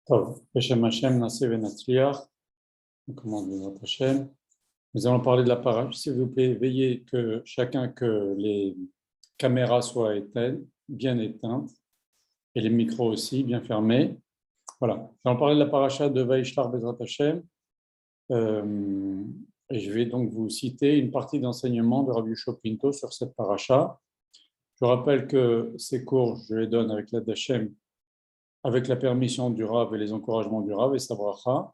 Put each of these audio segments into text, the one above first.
Tov, Beshem Hashem, Nasseh Venatzliach, on commence Bezrat Hashem. Nous allons parler de la paracha. S'il vous plaît, veillez que les caméras soient éteintes, bien éteintes, et les micros aussi, bien fermés. Voilà. Nous allons parler de la paracha de Vaishlar Bezrat Hashem. Et je vais donc vous citer une partie d'enseignement de Rabbi Yoshua Pinto sur cette paracha. Je rappelle que ces cours, je les donne avec l'aide d'Hashem, avec la permission du Rav et les encouragements du Rav et sa bracha.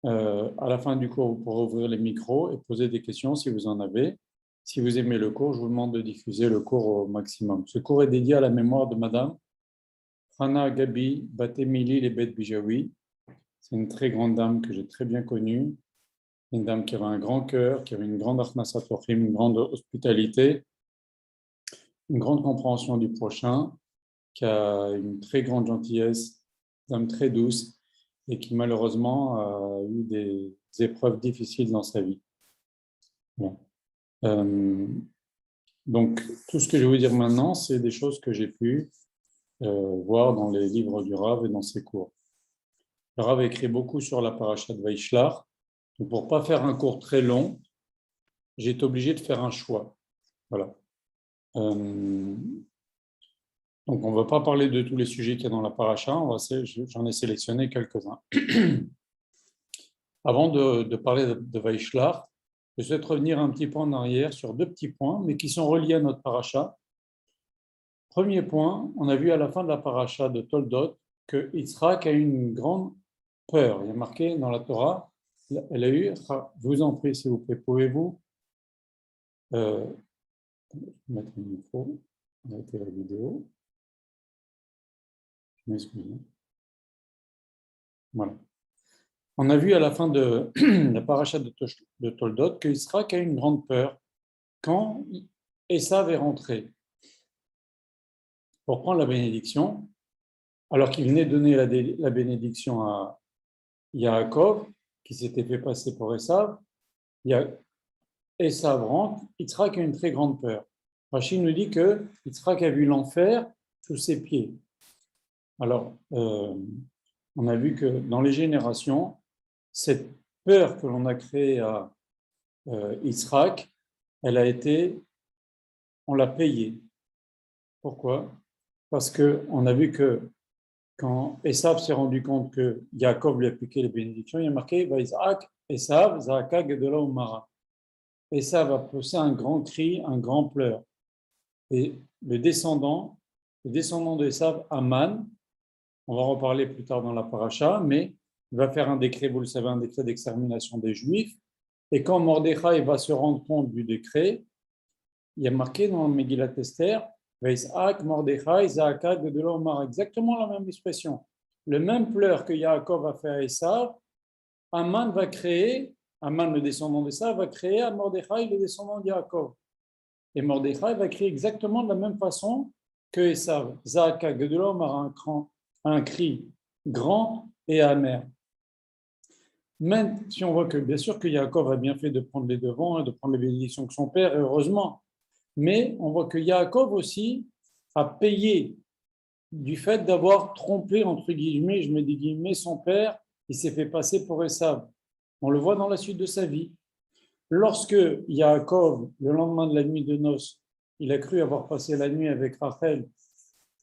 À la fin du cours, vous pourrez ouvrir les micros et poser des questions si vous en avez. Si vous aimez le cours, je vous demande de diffuser le cours au maximum. Ce cours est dédié à la mémoire de Madame Hana Gabi Batemili Lebet Bijawi. C'est une très grande dame que j'ai très bien connue, une dame qui avait un grand cœur, qui avait une grande achnasat orchim, une grande hospitalité, une grande compréhension du prochain, qui a une très grande gentillesse, une dame très douce, et qui malheureusement a eu des épreuves difficiles dans sa vie. Bon. Donc, tout ce que je vais vous dire maintenant, c'est des choses que j'ai pu voir dans les livres du Rav et dans ses cours. Le Rav a écrit beaucoup sur la paracha de Vaishlar. Donc, pour ne pas faire un cours très long, j'ai été obligé de faire un choix. Voilà. Donc, on ne va pas parler de tous les sujets qu'il y a dans la paracha, j'en ai sélectionné quelques-uns. Avant de parler de Vaishlar, je souhaite revenir un petit peu en arrière sur deux petits points, mais qui sont reliés à notre paracha. Premier point, on a vu à la fin de la paracha de Toldot que Yitzhak a eu une grande peur. Il y a marqué dans la Torah, elle a eu, je vous en prie s'il vous plaît, pouvez-vous mettre le micro, arrêter la vidéo. Je m'excuse. Voilà. On a vu à la fin de la paracha de Toldot que Yitzhak a eu une grande peur quand Esav est rentré pour prendre la bénédiction, alors qu'il venait donner la bénédiction à Yaakov, qui s'était fait passer pour Esav. Esav rentre, Yitzhak a une très grande peur. Rachid nous dit que Yitzhak a vu l'enfer sous ses pieds. Alors, on a vu que dans les générations, cette peur que l'on a créée à Yitzhak, on l'a payée. Pourquoi? Parce qu'on a vu que quand Esav s'est rendu compte que Yaakov lui a appliqué les bénédictions, il y a marqué Vaïsak, Esav, Zaka, Gedola, Umara. Esav a poussé un grand cri, un grand pleur. Et le descendant d'Esav, Aman, on va en reparler plus tard dans la paracha, mais il va faire un décret, vous le savez, un décret d'extermination des Juifs. Et quand Mordechai va se rendre compte du décret, il y a marqué dans Megillat Esther, Veis'ak, Mordechai, Zaaka, Gedola, Umara, exactement la même expression. Le même pleur que Yaakov a fait à Esav, Aman, le descendant d'Esav, va créer à Mordechai, le descendant de Yaakov. Et Mordechai va créer exactement de la même façon que Esav. Zaaka, Gedola, Umara, un cri grand et amer. Même si on voit que, bien sûr, que Yaakov a bien fait de prendre les devants, de prendre les bénédictions que son père, heureusement. Mais on voit que Yaakov aussi a payé du fait d'avoir trompé, entre guillemets, je mets des guillemets, son père, il s'est fait passer pour Esav. On le voit dans la suite de sa vie. Lorsque Yaakov, le lendemain de la nuit de noces, il a cru avoir passé la nuit avec Rachel,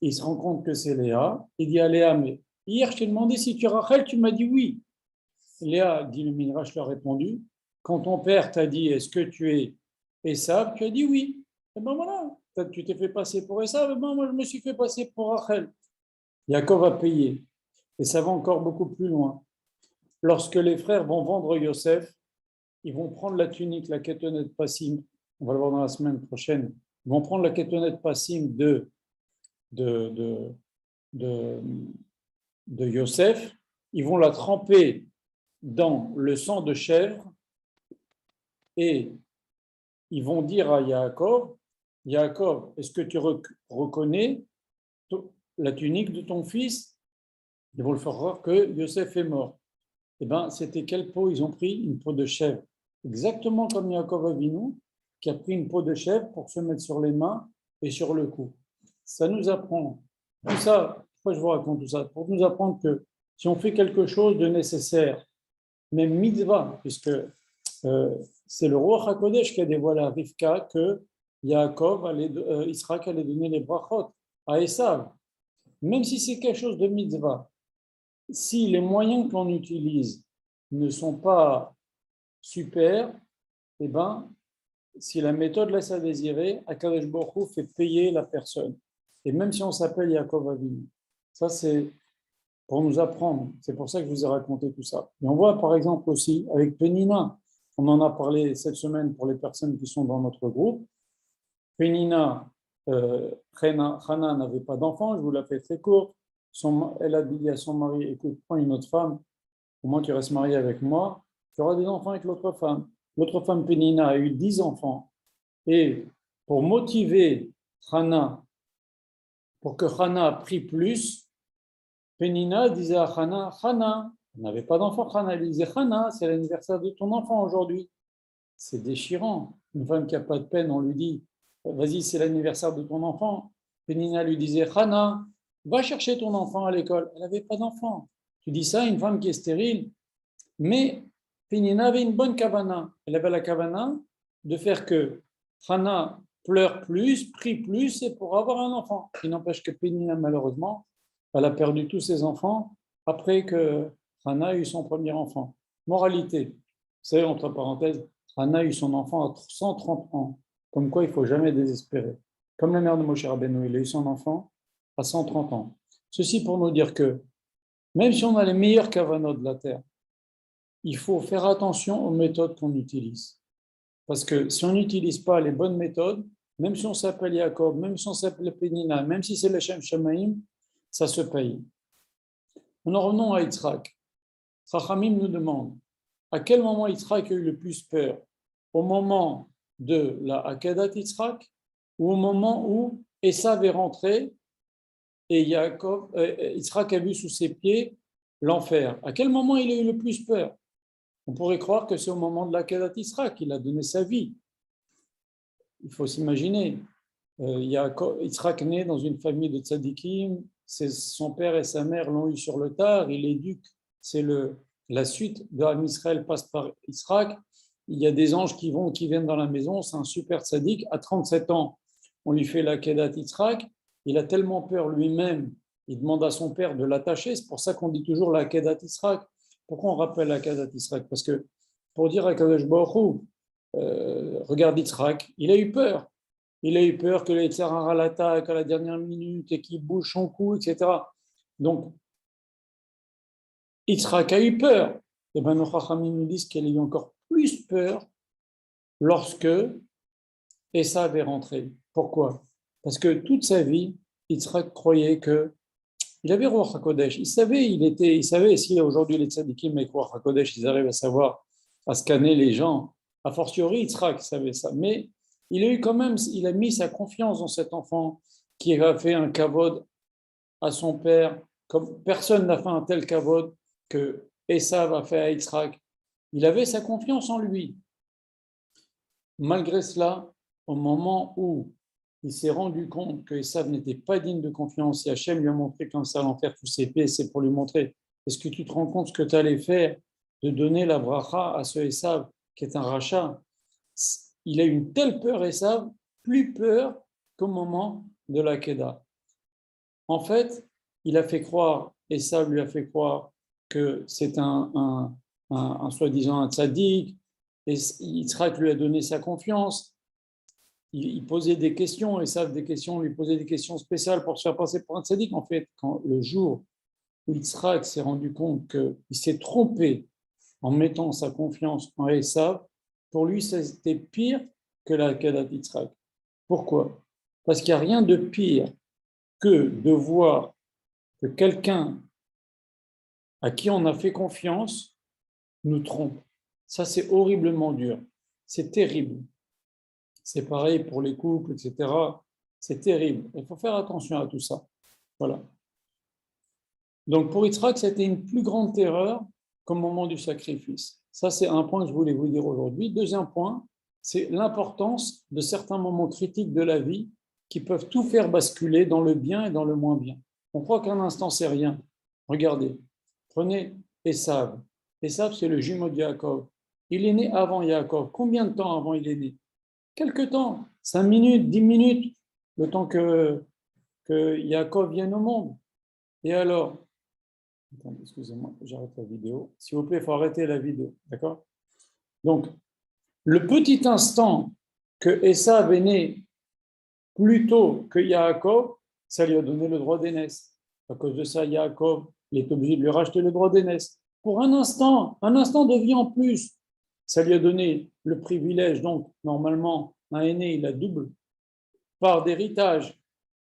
il se rend compte que c'est Léa, il dit à Léa, mais hier je t'ai demandé si tu es Rachel, tu m'as dit oui. Léa, dit le Midrash, lui a répondu, quand ton père t'a dit, est-ce que tu es Esav, tu as dit oui. Et ben voilà, tu t'es fait passer pour Esav, et ben moi je me suis fait passer pour Rachel. Yaakov a payé. Et ça va encore beaucoup plus loin. Lorsque les frères vont vendre Yosef, ils vont prendre la tunique, la ketonnette passim, on va le voir dans la semaine prochaine, ils vont prendre la ketonnette passim de Yosef, ils vont la tremper dans le sang de chèvre et ils vont dire à Yaakov, est-ce que tu reconnais la tunique de ton fils? Ils vont le faire croire que Yosef est mort. Eh bien, c'était quelle peau? Ils ont pris une peau de chèvre. Exactement comme Yaakov Avinu, qui a pris une peau de chèvre pour se mettre sur les mains et sur le cou. Ça nous apprend, tout ça, pourquoi je vous raconte tout ça? Pour nous apprendre que si on fait quelque chose de nécessaire, même mitzvah, puisque c'est le roi HaKodesh qui a dévoilé à Rivka que Israël allait donner les brachot à Esav. Même si c'est quelque chose de mitzvah, si les moyens que l'on utilise ne sont pas super, eh ben, si la méthode laisse à désirer, Akadosh Baruch Hu fait payer la personne. Et même si on s'appelle Yaakov Avinu, ça c'est pour nous apprendre. C'est pour ça que je vous ai raconté tout ça. Et on voit par exemple aussi avec Pénina, on en a parlé cette semaine pour les personnes qui sont dans notre groupe. Pénina, Hana n'avait pas d'enfant, je vous la fais très court. Elle a dit à son mari, écoute, prends une autre femme, au moins tu restes marié avec moi, tu auras des enfants avec l'autre femme. L'autre femme, Pénina, a eu 10 enfants. Et pour motiver Hana, pour que Hana prie plus, Pénina disait à Hana, Hana, elle n'avait pas d'enfant, Hana, elle disait, Hana, c'est l'anniversaire de ton enfant aujourd'hui. C'est déchirant. Une femme qui n'a pas de peine, on lui dit, vas-y, c'est l'anniversaire de ton enfant. Pénina lui disait, Hana, va chercher ton enfant à l'école. Elle n'avait pas d'enfant. Tu dis ça à une femme qui est stérile. Mais Pénina avait une bonne kavana. Elle avait la kavana de faire que Hana pleure plus, prie plus, et pour avoir un enfant. Il n'empêche que Pénina, malheureusement, elle a perdu tous ses enfants après que Hana a eu son premier enfant. Moralité, vous savez, entre parenthèses, Hana a eu son enfant à 130 ans. Comme quoi, il ne faut jamais désespérer. Comme la mère de Moshe Rabbeinu, il a eu son enfant à 130 ans. Ceci pour nous dire que, même si on a les meilleurs kavanot de la terre, il faut faire attention aux méthodes qu'on utilise. Parce que si on n'utilise pas les bonnes méthodes, même si on s'appelle Yaakov, même si on s'appelle Pénina, même si c'est le Shem Shamaim, ça se paye. En revenons à Yitzhak. Chachamim nous demande à quel moment Yitzhak a eu le plus peur? Au moment de la Akedat Yitzhak ou au moment où Esav est rentré et Yitzhak a vu sous ses pieds l'enfer? À quel moment il a eu le plus peur? On pourrait croire que c'est au moment de l'Akedat Yitzhak qu'il a donné sa vie. Il faut s'imaginer, Yitzhak naît dans une famille de tzadikim, son père et sa mère l'ont eu sur le tard, il éduque, c'est la suite de Am Israël passe par Yitzhak. Il y a des anges qui viennent dans la maison, c'est un super tzaddik. À 37 ans, on lui fait la Kedat Yitzhak. Il a tellement peur lui-même, il demande à son père de l'attacher. C'est pour ça qu'on dit toujours la Kedat Yitzhak. Pourquoi on rappelle la Kedat Yitzhak? Parce que pour dire à Kadosh Baruch Hu, regarde Yitzhak, il a eu peur. Il a eu peur que les Yitzhara l'attaque à la dernière minute et qu'il bouge son cou, etc. Donc, Yitzhak a eu peur. Et bien, nos Chachamim nous disent qu'elle a eu encore plus peur lorsque Esav est rentré. Pourquoi? Parce que toute sa vie, Yitzhak croyait que il avait Ruach HaKodesh. Il savait si aujourd'hui les tzadikim avec Ruach HaKodesh, ils arrivent à savoir, à scanner les gens. A fortiori, Yitzhak savait ça. Mais il a mis sa confiance dans cet enfant qui a fait un kavod à son père, comme personne n'a fait un tel kavod que Esav a fait à Yitzhak. Il avait sa confiance en lui. Malgré cela, au moment où il s'est rendu compte que Esav n'était pas digne de confiance et Hachem lui a montré comme ça l'enfer tous ses pieds, c'est pour lui montrer, est-ce que tu te rends compte ce que tu allais faire de donner la bracha à ce Esav qui est un rachat? Il a eu une telle peur, Esav, plus peur qu'au moment de la Kedah. En fait, Esav lui a fait croire que c'est un soi-disant un tzaddik, et Yitzhak lui a donné sa confiance. Il posait des questions, Esav lui posait des questions spéciales pour se faire passer pour un tzaddik. En fait, quand le jour où Yitzhak s'est rendu compte qu'il s'est trompé en mettant sa confiance en Esav, pour lui, c'était pire que la Kedat Yitzhak. Pourquoi? Parce qu'il n'y a rien de pire que de voir que quelqu'un à qui on a fait confiance nous trompe. Ça, c'est horriblement dur. C'est terrible. C'est pareil pour les couples, etc. C'est terrible. Il faut faire attention à tout ça. Voilà. Donc, pour Yitzhak, c'était une plus grande terreur qu'au moment du sacrifice. Ça, c'est un point que je voulais vous dire aujourd'hui. Deuxième point, c'est l'importance de certains moments critiques de la vie qui peuvent tout faire basculer dans le bien et dans le moins bien. On croit qu'un instant, c'est rien. Regardez, Prenez Esav. Esav, c'est le jumeau de Yaakov. Il est né avant Yaakov. Combien de temps avant il est né? Quelque temps, 5 minutes, 10 minutes, le temps que Yaakov vienne au monde. Et alors, attendez, excusez-moi, j'arrête la vidéo. S'il vous plaît, il faut arrêter la vidéo, d'accord? Donc, le petit instant que Esav est né plus tôt que Yaakov, ça lui a donné le droit d'aînesse. À cause de ça, Yaakov il est obligé de lui racheter le droit d'aînesse. Pour un instant de vie en plus, ça lui a donné le privilège. Donc, normalement, un aîné, il a double part d'héritage.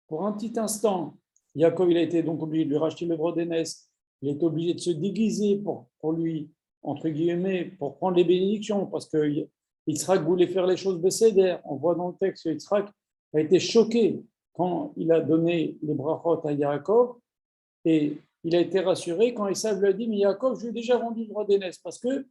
Pour un petit instant, Yaakov, il a été donc obligé de lui racheter le droit d'aînesse. Il est obligé de se déguiser pour lui, entre guillemets, pour prendre les bénédictions, parce que Yitzhak voulait faire les choses bécédères. On voit dans le texte que Yitzhak a été choqué quand il a donné les brachot à Yaakov, et il a été rassuré quand Esav lui a dit « Mais Yaakov, je lui ai déjà rendu le droit d'aînesse, parce que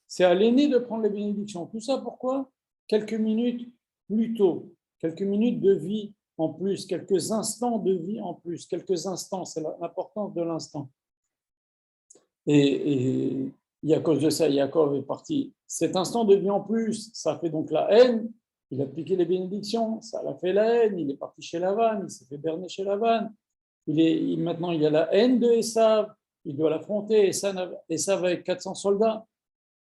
c'est à l'aîné de prendre les bénédictions. » Tout ça, pourquoi? Quelques minutes plus tôt, quelques minutes de vie en plus, quelques instants de vie en plus, quelques instants, c'est l'importance de l'instant. Et à cause de ça, Yaakov est parti. Cet instant de vie en plus, ça fait donc la haine. Il a piqué les bénédictions, ça l'a fait la haine. Il est parti chez Lavan, il s'est fait berner chez Lavan. Maintenant, il y a la haine de Esav, il doit l'affronter. Esav avec 400 soldats.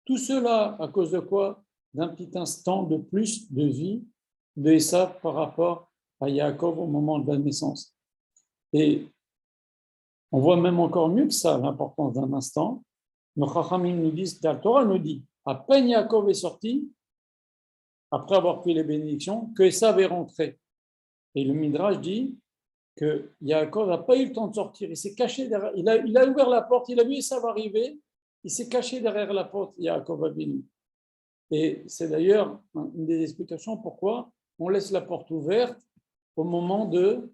Tout cela, à cause de quoi? D'un petit instant de plus de vie de Esav par rapport à Yaakov au moment de la naissance. Et on voit même encore mieux que ça, l'importance d'un instant. Nos Chachamim nous disent, la Torah nous dit, à peine Yaakov est sorti, après avoir pris les bénédictions, que Esav est rentré. Et le Midrash dit que Yaakov n'a pas eu le temps de sortir, il s'est caché derrière, il a ouvert la porte, il a vu Esav arriver, il s'est caché derrière la porte, Yaakov Avinu. Et c'est d'ailleurs une des explications pourquoi on laisse la porte ouverte au moment de,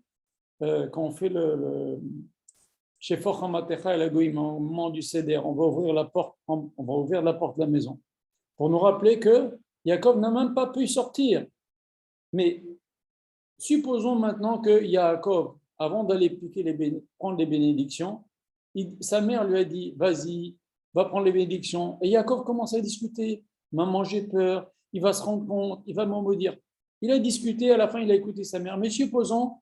quand on fait le chez Fochamatecha et la Goïm, au moment du Seder, on va ouvrir la porte de la maison pour nous rappeler que Yaakov n'a même pas pu sortir. Mais supposons maintenant que Yaakov, avant d'aller prendre les bénédictions, sa mère lui a dit « Vas-y, va prendre les bénédictions ». Et Yaakov commence à discuter. « Maman, j'ai peur, il va se rendre compte, il va m'en maudire ». Il a discuté, à la fin, il a écouté sa mère. Mais supposons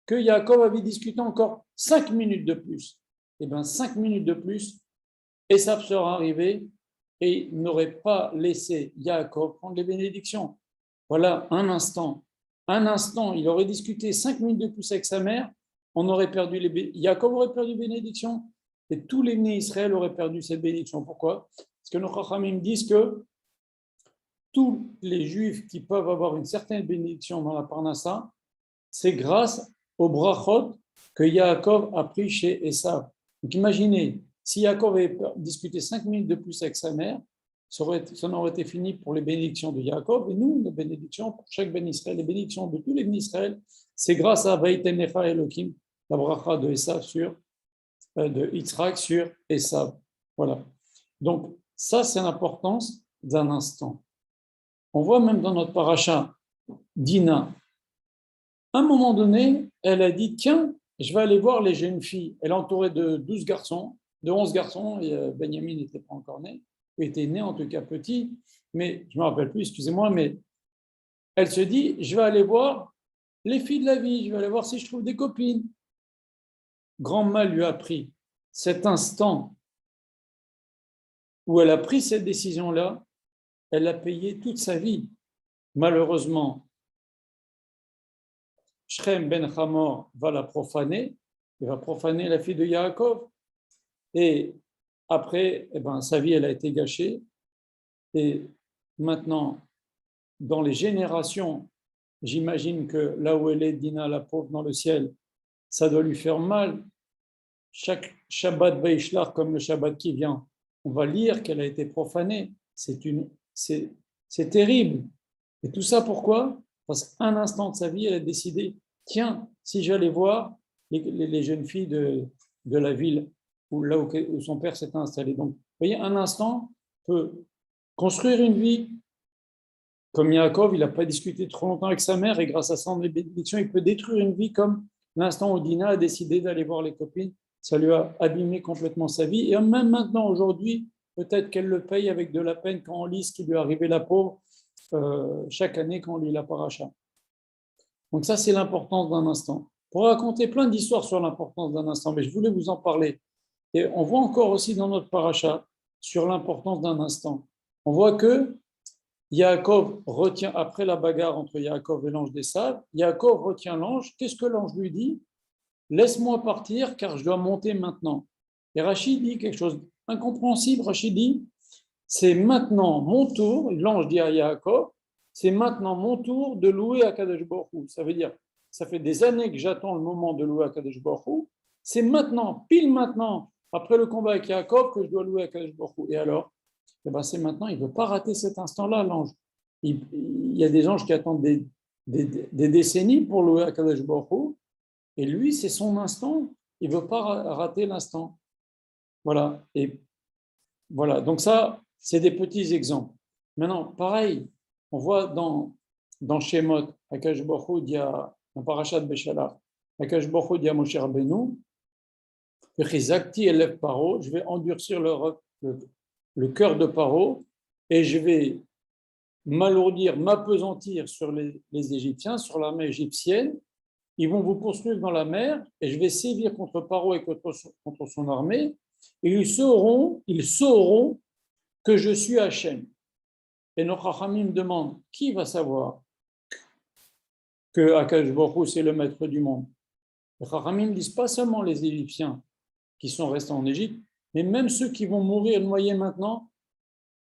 que Yaakov avait discuté encore 5 minutes de plus. Eh bien, 5 minutes de plus, Esav sera arrivé et n'aurait pas laissé Yaakov prendre les bénédictions. Voilà, un instant, il aurait discuté 5 minutes de plus avec sa mère, Yaakov aurait perdu les bénédictions et tous les nés Israël auraient perdu cette bénédiction. Pourquoi? Parce que nos Chachamim disent que tous les Juifs qui peuvent avoir une certaine bénédiction dans la Parnassa, c'est grâce au brachot que Yaakov a pris chez Esav. Donc imaginez, si Yaakov avait discuté 5 minutes de plus avec sa mère, ça n'aurait été fini pour les bénédictions de Yaakov. Et nous, les bénédictions, pour chaque Ben Israël, les bénédictions de tous les Ben Israël, c'est grâce à Vaïtenecha Elohim, la bracha de Esav de Yitzhak sur Esav. Voilà. Donc, ça, c'est l'importance d'un instant. On voit même dans notre paracha, Dina, à un moment donné, elle a dit, tiens, je vais aller voir les jeunes filles. Elle est entourée de 11 garçons, et Benjamin n'était pas encore né, il était né en tout cas petit, mais je ne me rappelle plus, excusez-moi, mais elle se dit, je vais aller voir les filles de la vie, je vais aller voir si je trouve des copines. Grand mal lui a pris cet instant où elle a pris cette décision-là, elle a payé toute sa vie. Malheureusement, Shrem ben Hamor va la profaner, il va profaner la fille de Yaakov. Et après, sa vie, elle a été gâchée. Et maintenant, dans les générations, j'imagine que là où elle est, Dina, la pauvre dans le ciel, ça doit lui faire mal. Chaque Shabbat Vaishlar, comme le Shabbat qui vient, on va lire qu'elle a été profanée. C'est terrible. Et tout ça, pourquoi? Parce qu'un instant de sa vie, elle a décidé, tiens, si j'allais voir les jeunes filles de la ville là où son père s'était installé. Donc, vous voyez, un instant peut construire une vie. Comme Yaakov, il n'a pas discuté trop longtemps avec sa mère et grâce à son bénédiction, il peut détruire une vie comme l'instant où Dina a décidé d'aller voir les copines ça lui a abîmé complètement sa vie. Et même maintenant, aujourd'hui, peut-être qu'elle le paye avec de la peine quand on lit ce qui lui est arrivé la pauvre chaque année quand on lit la paracha. Donc ça, c'est l'importance d'un instant. Pour raconter plein d'histoires sur l'importance d'un instant, mais je voulais vous en parler. Et on voit encore aussi dans notre paracha sur l'importance d'un instant. On voit que Yaakov retient, après la bagarre entre Yaakov et l'ange d'Esav, Yaakov retient l'ange. Qu'est-ce que l'ange lui dit? Laisse-moi partir car je dois monter maintenant. Et Rachid dit quelque chose d'incompréhensible. Rachid dit, c'est maintenant mon tour, l'ange dit à Yaakov, c'est maintenant mon tour de louer Akadosh Baruch Hu. Ça veut dire, ça fait des années que j'attends le moment de louer Akadosh Baruch Hu. C'est maintenant, pile maintenant, après le combat avec Yaakov, que je dois louer Akadosh Baruch Hu. Et alors, eh ben c'est maintenant, il ne veut pas rater cet instant-là, l'ange. Il y a des anges qui attendent des décennies pour louer Akadosh Baruch Hu. Et lui, c'est son instant. Il ne veut pas rater l'instant. Voilà. Et voilà. Donc ça, c'est des petits exemples. Maintenant, pareil, on voit dans Shemot, Akash Baruch Hu dit à dans Parashat Beshalach, Akash Baruch Hu dit à Moshe Rabbeinu, je vais endurcir le cœur de Paro et je vais m'alourdir, m'apesantir sur les Égyptiens, sur l'armée égyptienne. Ils vont vous poursuivre dans la mer et je vais sévir contre Paro et contre son armée. Et ils sauront que je suis Hachem. Et nos Chachamim demandent, qui va savoir que Akash Baruch Hu, c'est le maître du monde? Les Chachamim ne disent pas seulement les Égyptiens qui sont restés en Égypte, mais même ceux qui vont mourir noyés maintenant,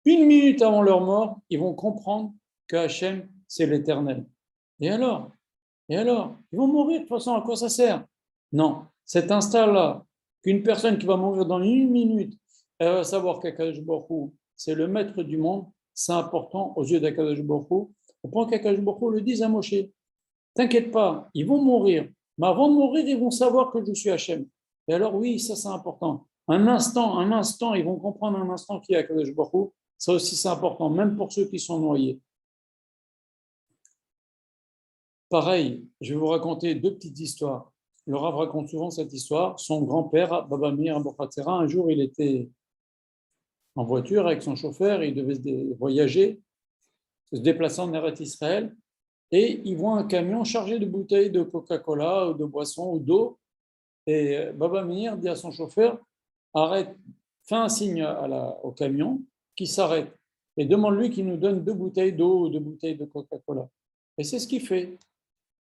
une minute avant leur mort, ils vont comprendre que Hachem, c'est l'Éternel. Et alors, ils vont mourir, de toute façon, à quoi ça sert? Non, cet instant-là, qu'une personne qui va mourir dans une minute, elle va savoir qu'Akadosh Baruch Hu, c'est le maître du monde, c'est important aux yeux d'Akadosh Baruch Hu. On prend qu'Akadosh Baruch Hu le dise à Moshe. T'inquiète pas, ils vont mourir, mais avant de mourir, ils vont savoir que je suis Hachem. Et alors oui, ça c'est important. Un instant, ils vont comprendre un instant qui est Akadosh Baruch Hu. Ça aussi c'est important, même pour ceux qui sont noyés. Pareil, je vais vous raconter deux petites histoires. Le Rav raconte souvent cette histoire. Son grand-père, Baba Meir Abochatzera, un jour, il était en voiture avec son chauffeur, il devait voyager, se déplacer en Eretz Israël, et il voit un camion chargé de bouteilles de Coca-Cola ou de boissons ou d'eau. Et Baba Meir dit à son chauffeur, arrête, fais un signe au camion qui s'arrête et demande-lui qu'il nous donne 2 bouteilles d'eau ou 2 bouteilles de Coca-Cola. Et c'est ce qu'il fait.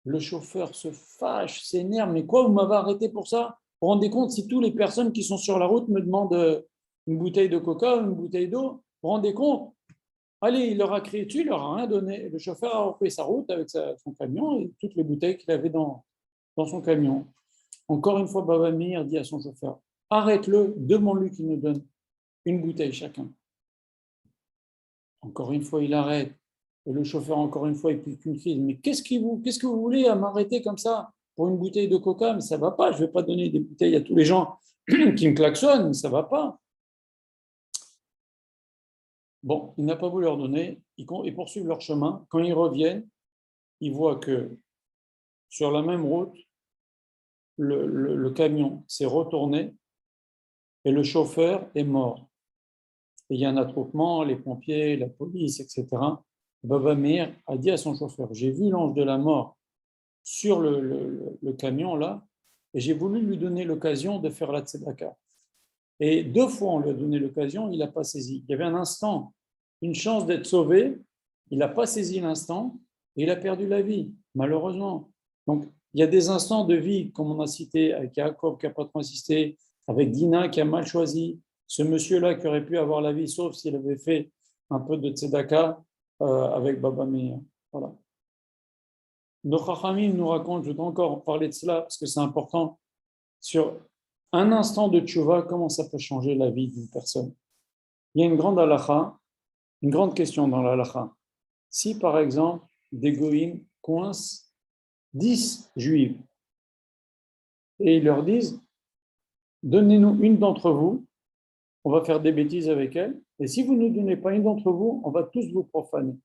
Le chauffeur se fâche, s'énerve. Mais quoi, vous m'avez arrêté pour ça? Vous vous rendez compte, si toutes les personnes qui sont sur la route me demandent une bouteille de coca, une bouteille d'eau, vous vous rendez compte? Allez, il leur a crié dessus, il leur a rien donné. Le chauffeur a repris sa route avec son camion et toutes les bouteilles qu'il avait dans son camion. Encore une fois, Baba Meir dit à son chauffeur, arrête-le, demande-lui qu'il nous donne une bouteille chacun. Encore une fois, il arrête. Et le chauffeur, encore une fois, il pique une crise. Mais qu'est-ce que vous voulez à m'arrêter comme ça pour une bouteille de coca? Mais ça ne va pas. Je ne vais pas donner des bouteilles à tous les gens qui me klaxonnent. Ça ne va pas. Bon, il n'a pas voulu leur donner. Ils poursuivent leur chemin. Quand ils reviennent, ils voient que sur la même route, le camion s'est retourné et le chauffeur est mort. Et il y a un attroupement, les pompiers, la police, etc. Baba Meir a dit à son chauffeur, j'ai vu l'ange de la mort sur le camion là, et j'ai voulu lui donner l'occasion de faire la tzedaka. Et 2 fois on lui a donné l'occasion, il n'a pas saisi. Il y avait un instant, une chance d'être sauvé, il n'a pas saisi l'instant, et il a perdu la vie, malheureusement. Donc il y a des instants de vie, comme on a cité, avec Yaakov qui n'a pas trop insisté, avec Dina qui a mal choisi, ce monsieur-là qui aurait pu avoir la vie, sauf s'il avait fait un peu de tzedaka avec Baba Meir. Voilà. Nos Chachamim nous racontent, je dois encore parler de cela parce que c'est important, sur un instant de tchouva, comment ça peut changer la vie d'une personne. Il y a une grande halakha, une grande question dans l'halakha. Si par exemple, des goïms coincent 10 juifs et ils leur disent, donnez-nous une d'entre vous, on va faire des bêtises avec elle, et si vous ne nous donnez pas une d'entre vous, on va tous vous profaner.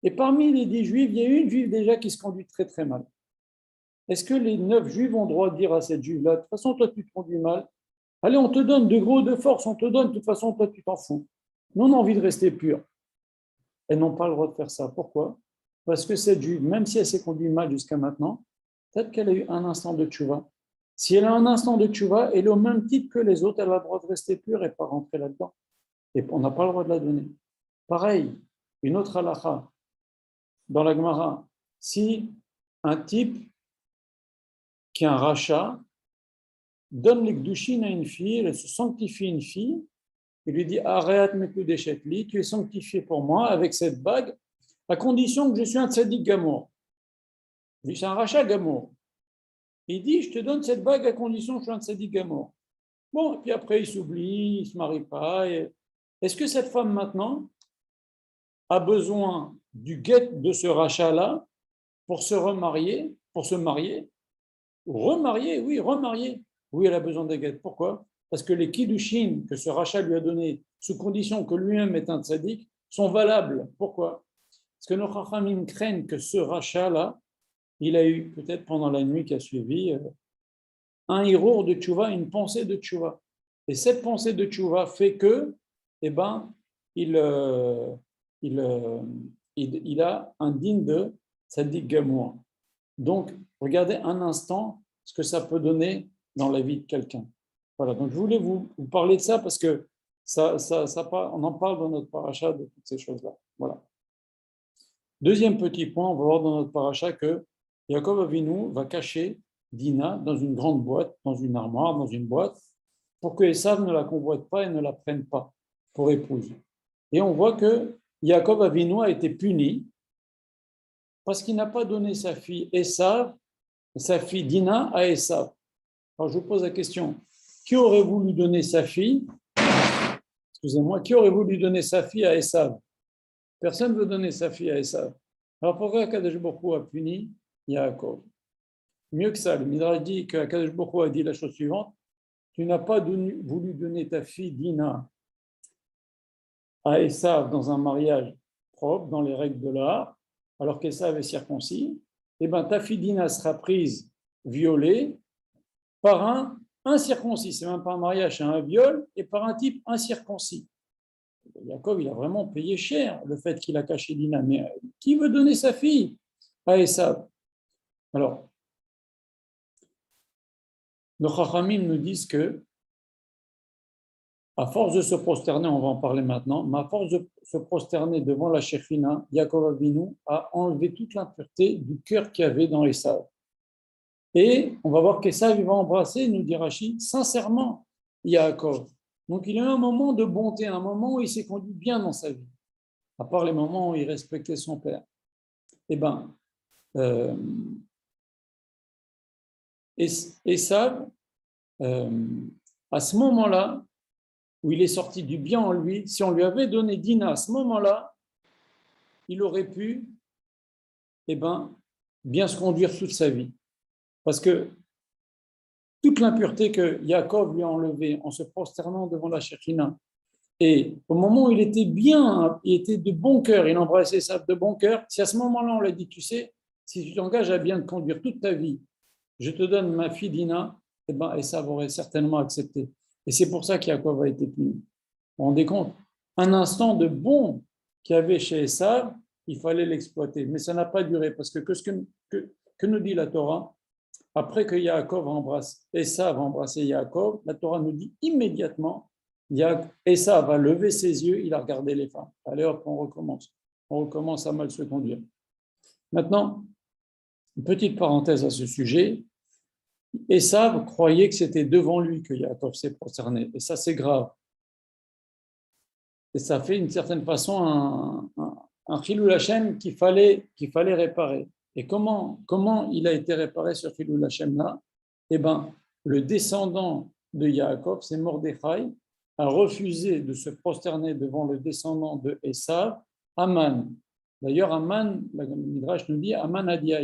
Et parmi les 10 juifs, il y a une juive déjà qui se conduit très très mal. est-ce que les 9 juifs ont le droit de dire à cette juive-là, de toute façon, toi, tu te conduis mal. Allez, on te donne de gros, de force, on te donne, de toute façon, toi, tu t'en fous. Nous, on a envie de rester pur. Elles n'ont pas le droit de faire ça. Pourquoi? Parce que cette juive, même si elle s'est conduite mal jusqu'à maintenant, peut-être qu'elle a eu un instant de tchouva. Si elle a un instant de tchouva, elle est au même titre que les autres, elle a le droit de rester pure et pas rentrer là-dedans. Et on n'a pas le droit de la donner. Pareil, une autre halakha, dans la Gemara, si un type qui est un rachat donne les gdushin à une fille, elle se sanctifie une fille, il lui dit Arrête mes coups d'échetli, tu es sanctifié pour moi avec cette bague, à condition que je suis un tzaddik gamour. C'est un rachat gamour. Il dit Je te donne cette bague à condition que je suis un tzaddik gamour. Bon, et puis après, il s'oublie, il ne se marie pas. Est-ce que cette femme maintenant a besoin du guet de ce rachat-là pour se remarier, pour se marier? Remarier, oui, remarier. Oui, elle a besoin des guettes. Pourquoi? Parce que les kiddushin que ce rachat lui a donné, sous condition que lui-même est un tzaddik, sont valables. Pourquoi? Parce que nos chachamim craignent que ce rachat-là, il a eu, peut-être pendant la nuit qui a suivi, un hirour de tchouva, une pensée de tchouva. Et cette pensée de tchouva fait que, eh ben, il, il, il a un digne de tzaddik gamour. Donc, regardez un instant ce que ça peut donner dans la vie de quelqu'un. Voilà, donc je voulais vous parler de ça parce que on en parle dans notre paracha de toutes ces choses-là. Voilà. Deuxième petit point, on va voir dans notre paracha que Yaakov Avinu va cacher Dina dans une grande boîte, dans une armoire, dans une boîte, pour que Esav ne la convoite pas et ne la prenne pas pour épouse. Et on voit que Yaakov Avinu a été puni parce qu'il n'a pas donné sa fille Esav, sa fille Dina à Esav. Alors je vous pose la question, qui aurait voulu donner sa fille, excusez-moi, qui aurait voulu donner sa fille à Esav? Personne ne veut donner sa fille à Esav. Alors pourquoi Kadosh Baruch Hu a puni Yaakov? Mieux que ça, le Midrash dit que Kadosh Baruch Hu a dit la chose suivante, tu n'as pas voulu donner ta fille Dina à Esav dans un mariage propre, dans les règles de l'art, alors qu'Esav est circoncis, et bien ta fille Dina sera prise, violée, par un incirconcis. Ce n'est même pas un mariage, c'est un viol, et par un type incirconcis. Yaakov, il a vraiment payé cher le fait qu'il a caché Dina. Mais qui veut donner sa fille à Esav? Alors, nos Chachamim nous disent que, à force de se prosterner, on va en parler maintenant, mais à force de se prosterner devant la Shekhinah, Yaakov Avinu a enlevé toute l'impureté du cœur qu'il y avait dans Esav. Et on va voir qu'Esav va embrasser, nous dit Rachid, sincèrement Yaakov. Donc il a eu un moment de bonté, un moment où il s'est conduit bien dans sa vie, à part les moments où il respectait son père. Eh bien, Esav, à ce moment-là, où il est sorti du bien en lui, si on lui avait donné Dina à ce moment-là, il aurait pu bien se conduire toute sa vie. Parce que toute l'impureté que Yaakov lui a enlevée en se prosternant devant la Shekhinah, et au moment où il était bien, il était de bon cœur, il embrassait ça de bon cœur, si à ce moment-là on l'a dit, tu sais, si tu t'engages à bien te conduire toute ta vie, je te donne ma fille Dina, et ça aurait certainement accepté. Et c'est pour ça qu'Yaakov a été puni. Vous vous rendez compte? Un instant de bon qu'il y avait chez Esav, il fallait l'exploiter. Mais ça n'a pas duré, parce que nous dit la Torah? Après que Yaakov embrasse, Esav a embrassé Yaakov, la Torah nous dit immédiatement, Esav a levé ses yeux, il a regardé les femmes. Allez hop, on recommence. On recommence à mal se conduire. Maintenant, une petite parenthèse à ce sujet. Esav croyait que c'était devant lui que Yaakov s'est prosterné. Et ça, c'est grave. Et ça fait d'une certaine façon un chilul Hashem qu'il fallait réparer. Et comment il a été réparé ce chilul Hashem-là? Eh bien, le descendant de Yaakov, c'est Mordechai, a refusé de se prosterner devant le descendant de Esav, Aman. D'ailleurs, Aman, le Midrash nous dit, Aman a dit à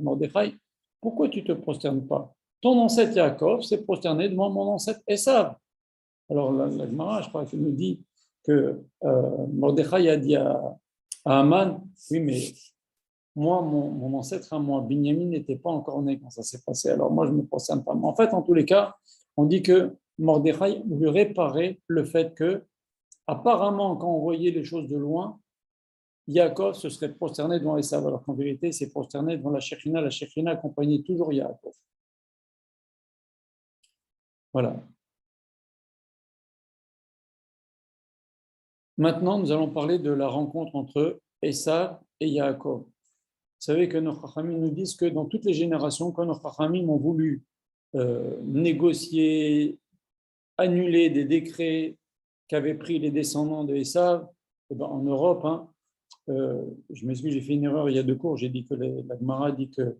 Mordechai, pourquoi tu ne te prosternes pas? Ton ancêtre Yaakov s'est prosterné devant mon ancêtre Esav. Alors, la Gemara, je crois qu'elle nous dit que Mordechai a dit à Aman, oui, mais moi, mon ancêtre à moi, Binyamin, n'était pas encore né quand ça s'est passé, alors moi, je ne me concerne pas. Mais en fait, en tous les cas, on dit que Mordechai lui réparait le fait que, apparemment, quand on voyait les choses de loin, Yaakov se serait prosterné devant Esav, alors qu'en vérité, il s'est prosterné devant la Shekhinah accompagnait toujours Yaakov. Voilà. Maintenant, nous allons parler de la rencontre entre Esav et Yaakov. Vous savez que nos Chachamim nous disent que dans toutes les générations, quand nos Chachamim ont voulu négocier, annuler des décrets qu'avaient pris les descendants de Esav, en Europe, je m'excuse, j'ai fait une erreur il y a 2 cours, j'ai dit que la Gemara dit que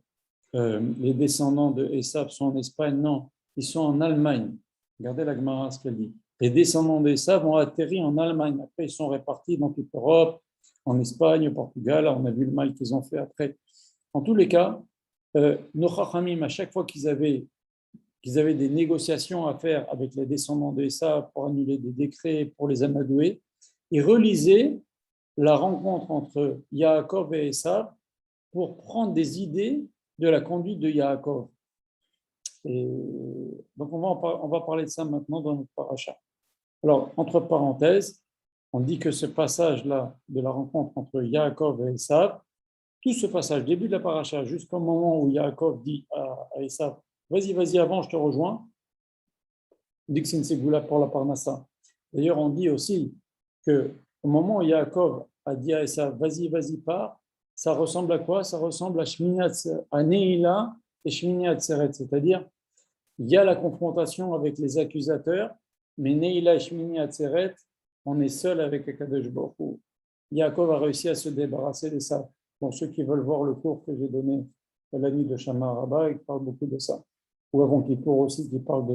les descendants de Esav sont en Espagne. Non, ils sont en Allemagne. Regardez la Gemara, ce qu'elle dit. Les descendants d'Esav ont atterri en Allemagne. Après, ils sont répartis dans toute l'Europe, en Espagne, au Portugal. On a vu le mal qu'ils ont fait après. En tous les cas, nos Chachamim, à chaque fois qu'ils avaient des négociations à faire avec les descendants d'Esav pour annuler des décrets, pour les amadouer, ils relisaient la rencontre entre Yaakov et Esav pour prendre des idées de la conduite de Yaakov. Et donc, on va parler de ça maintenant dans notre paracha. Alors, entre parenthèses, on dit que ce passage-là de la rencontre entre Yaakov et Esav, tout ce passage, début de la paracha, jusqu'au moment où Yaakov dit à Esav, vas-y, avant, je te rejoins, on dit que c'est une ségoula pour la parnassa. D'ailleurs, on dit aussi qu'au moment où Yaakov a dit à Esav, vas-y, pars, ça ressemble à quoi? Ça ressemble à Neila et Shmini Atzeret, c'est-à-dire il y a la confrontation avec les accusateurs, mais Neila et Shmini Atzeret, on est seul avec Akadosh Baruch Hu. Yaakov a réussi à se débarrasser de ça. Pour ceux qui veulent voir le cours que j'ai donné la nuit de Shama Rabba, il parle beaucoup de ça. Ou avant Kippour aussi, qui parle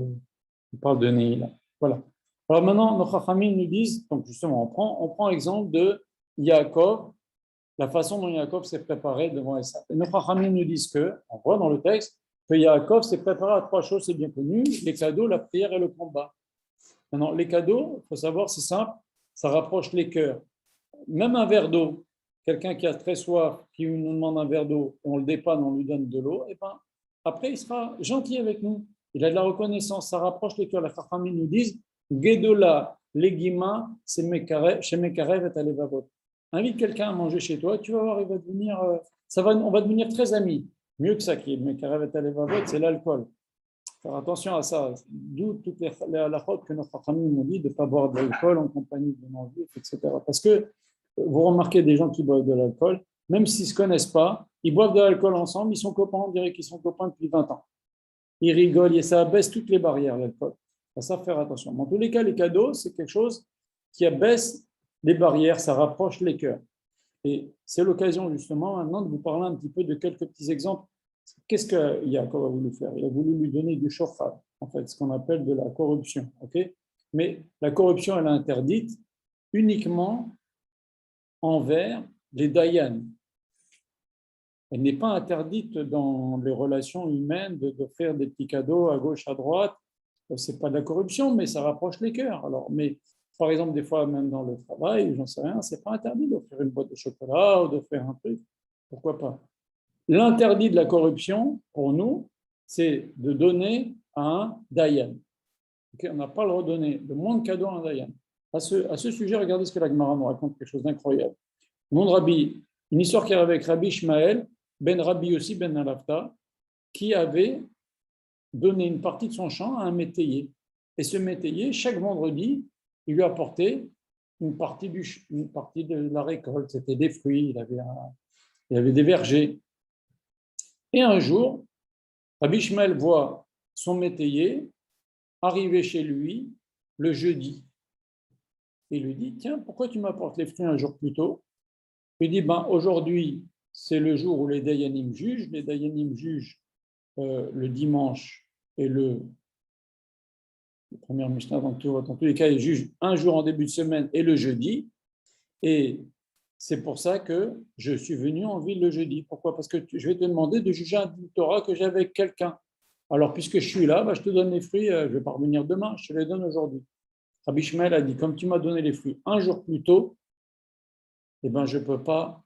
de Neila. Voilà. Alors maintenant, nos Chachamim nous disent, donc justement, on prend l'exemple de Yaakov, la façon dont Yaakov s'est préparé devant Esav. Et nos Chachamim nous disent on voit dans le texte, que Yaakov s'est préparé à 3 choses, c'est bien connu, les cadeaux, la prière et le combat. Maintenant, les cadeaux, il faut savoir, c'est simple, ça rapproche les cœurs. Même un verre d'eau, quelqu'un qui a très soif, qui nous demande un verre d'eau, on le dépanne, on lui donne de l'eau, et ben, après, il sera gentil avec nous. Il a de la reconnaissance, ça rapproche les cœurs. Les Chachamim nous disent, Gedola, Legima, c'est chez Mekarev et Alevavot. Invite quelqu'un à manger chez toi, tu vas voir, il va devenir, on va devenir très amis. Mieux que ça, qui est Mekarev et Alevavot, c'est l'alcool. Faire attention à ça. D'où toutes les halachot que notre famille nous dit de ne pas boire de l'alcool en compagnie de non-juifs, etc. Parce que vous remarquez des gens qui boivent de l'alcool, même s'ils ne se connaissent pas, ils boivent de l'alcool ensemble, ils sont copains, on dirait qu'ils sont copains depuis 20 ans. Ils rigolent et ça abaisse toutes les barrières, l'alcool. Ça, faire attention. Mais en tous les cas, les cadeaux, c'est quelque chose qui abaisse les barrières, ça rapproche les cœurs. Et c'est l'occasion justement maintenant de vous parler un petit peu de quelques petits exemples. Qu'est-ce que Yaakov a voulu faire? Il a voulu lui donner du shofar, en fait, ce qu'on appelle de la corruption. Okay, mais la corruption, elle est interdite uniquement envers les dayan. Elle n'est pas interdite dans les relations humaines de faire des petits cadeaux à gauche, à droite. Ce n'est pas de la corruption, mais ça rapproche les cœurs. Alors, mais par exemple, des fois, même dans le travail, j'en sais rien, ce n'est pas interdit d'offrir une boîte de chocolat ou de faire un truc. Pourquoi pas? L'interdit de la corruption, pour nous, c'est de donner à un dayan. Okay, on n'a pas le droit de donner le moins de cadeaux à un dayan. À ce sujet, regardez ce que la Gemara nous raconte, quelque chose d'incroyable. Nom de Rabbi, une histoire qui arrive avec Rabbi Ishmael, ben Rabbi aussi ben Alafta, qui avait donné une partie de son champ à un métayer. Et ce métayer, chaque vendredi, il lui apportait une partie de la récolte. C'était des fruits, il avait des vergers. Et un jour, Rabbi Ishmael voit son métayer arriver chez lui le jeudi. Il lui dit, tiens, pourquoi tu m'apportes les fruits un jour plus tôt? Il dit, aujourd'hui, c'est le jour où les Dayanim jugent. Les Dayanim jugent le dimanche et le premier Mishnah, dans tous les cas, ils jugent un jour en début de semaine et le jeudi. Et c'est pour ça que je suis venu en ville le jeudi. Pourquoi? Parce que je vais te demander de juger un Torah que j'ai avec quelqu'un. Alors, puisque je suis là, je te donne les fruits, je ne vais pas revenir demain, je te les donne aujourd'hui. Rabbi Ishmael a dit, comme tu m'as donné les fruits un jour plus tôt, je ne peux pas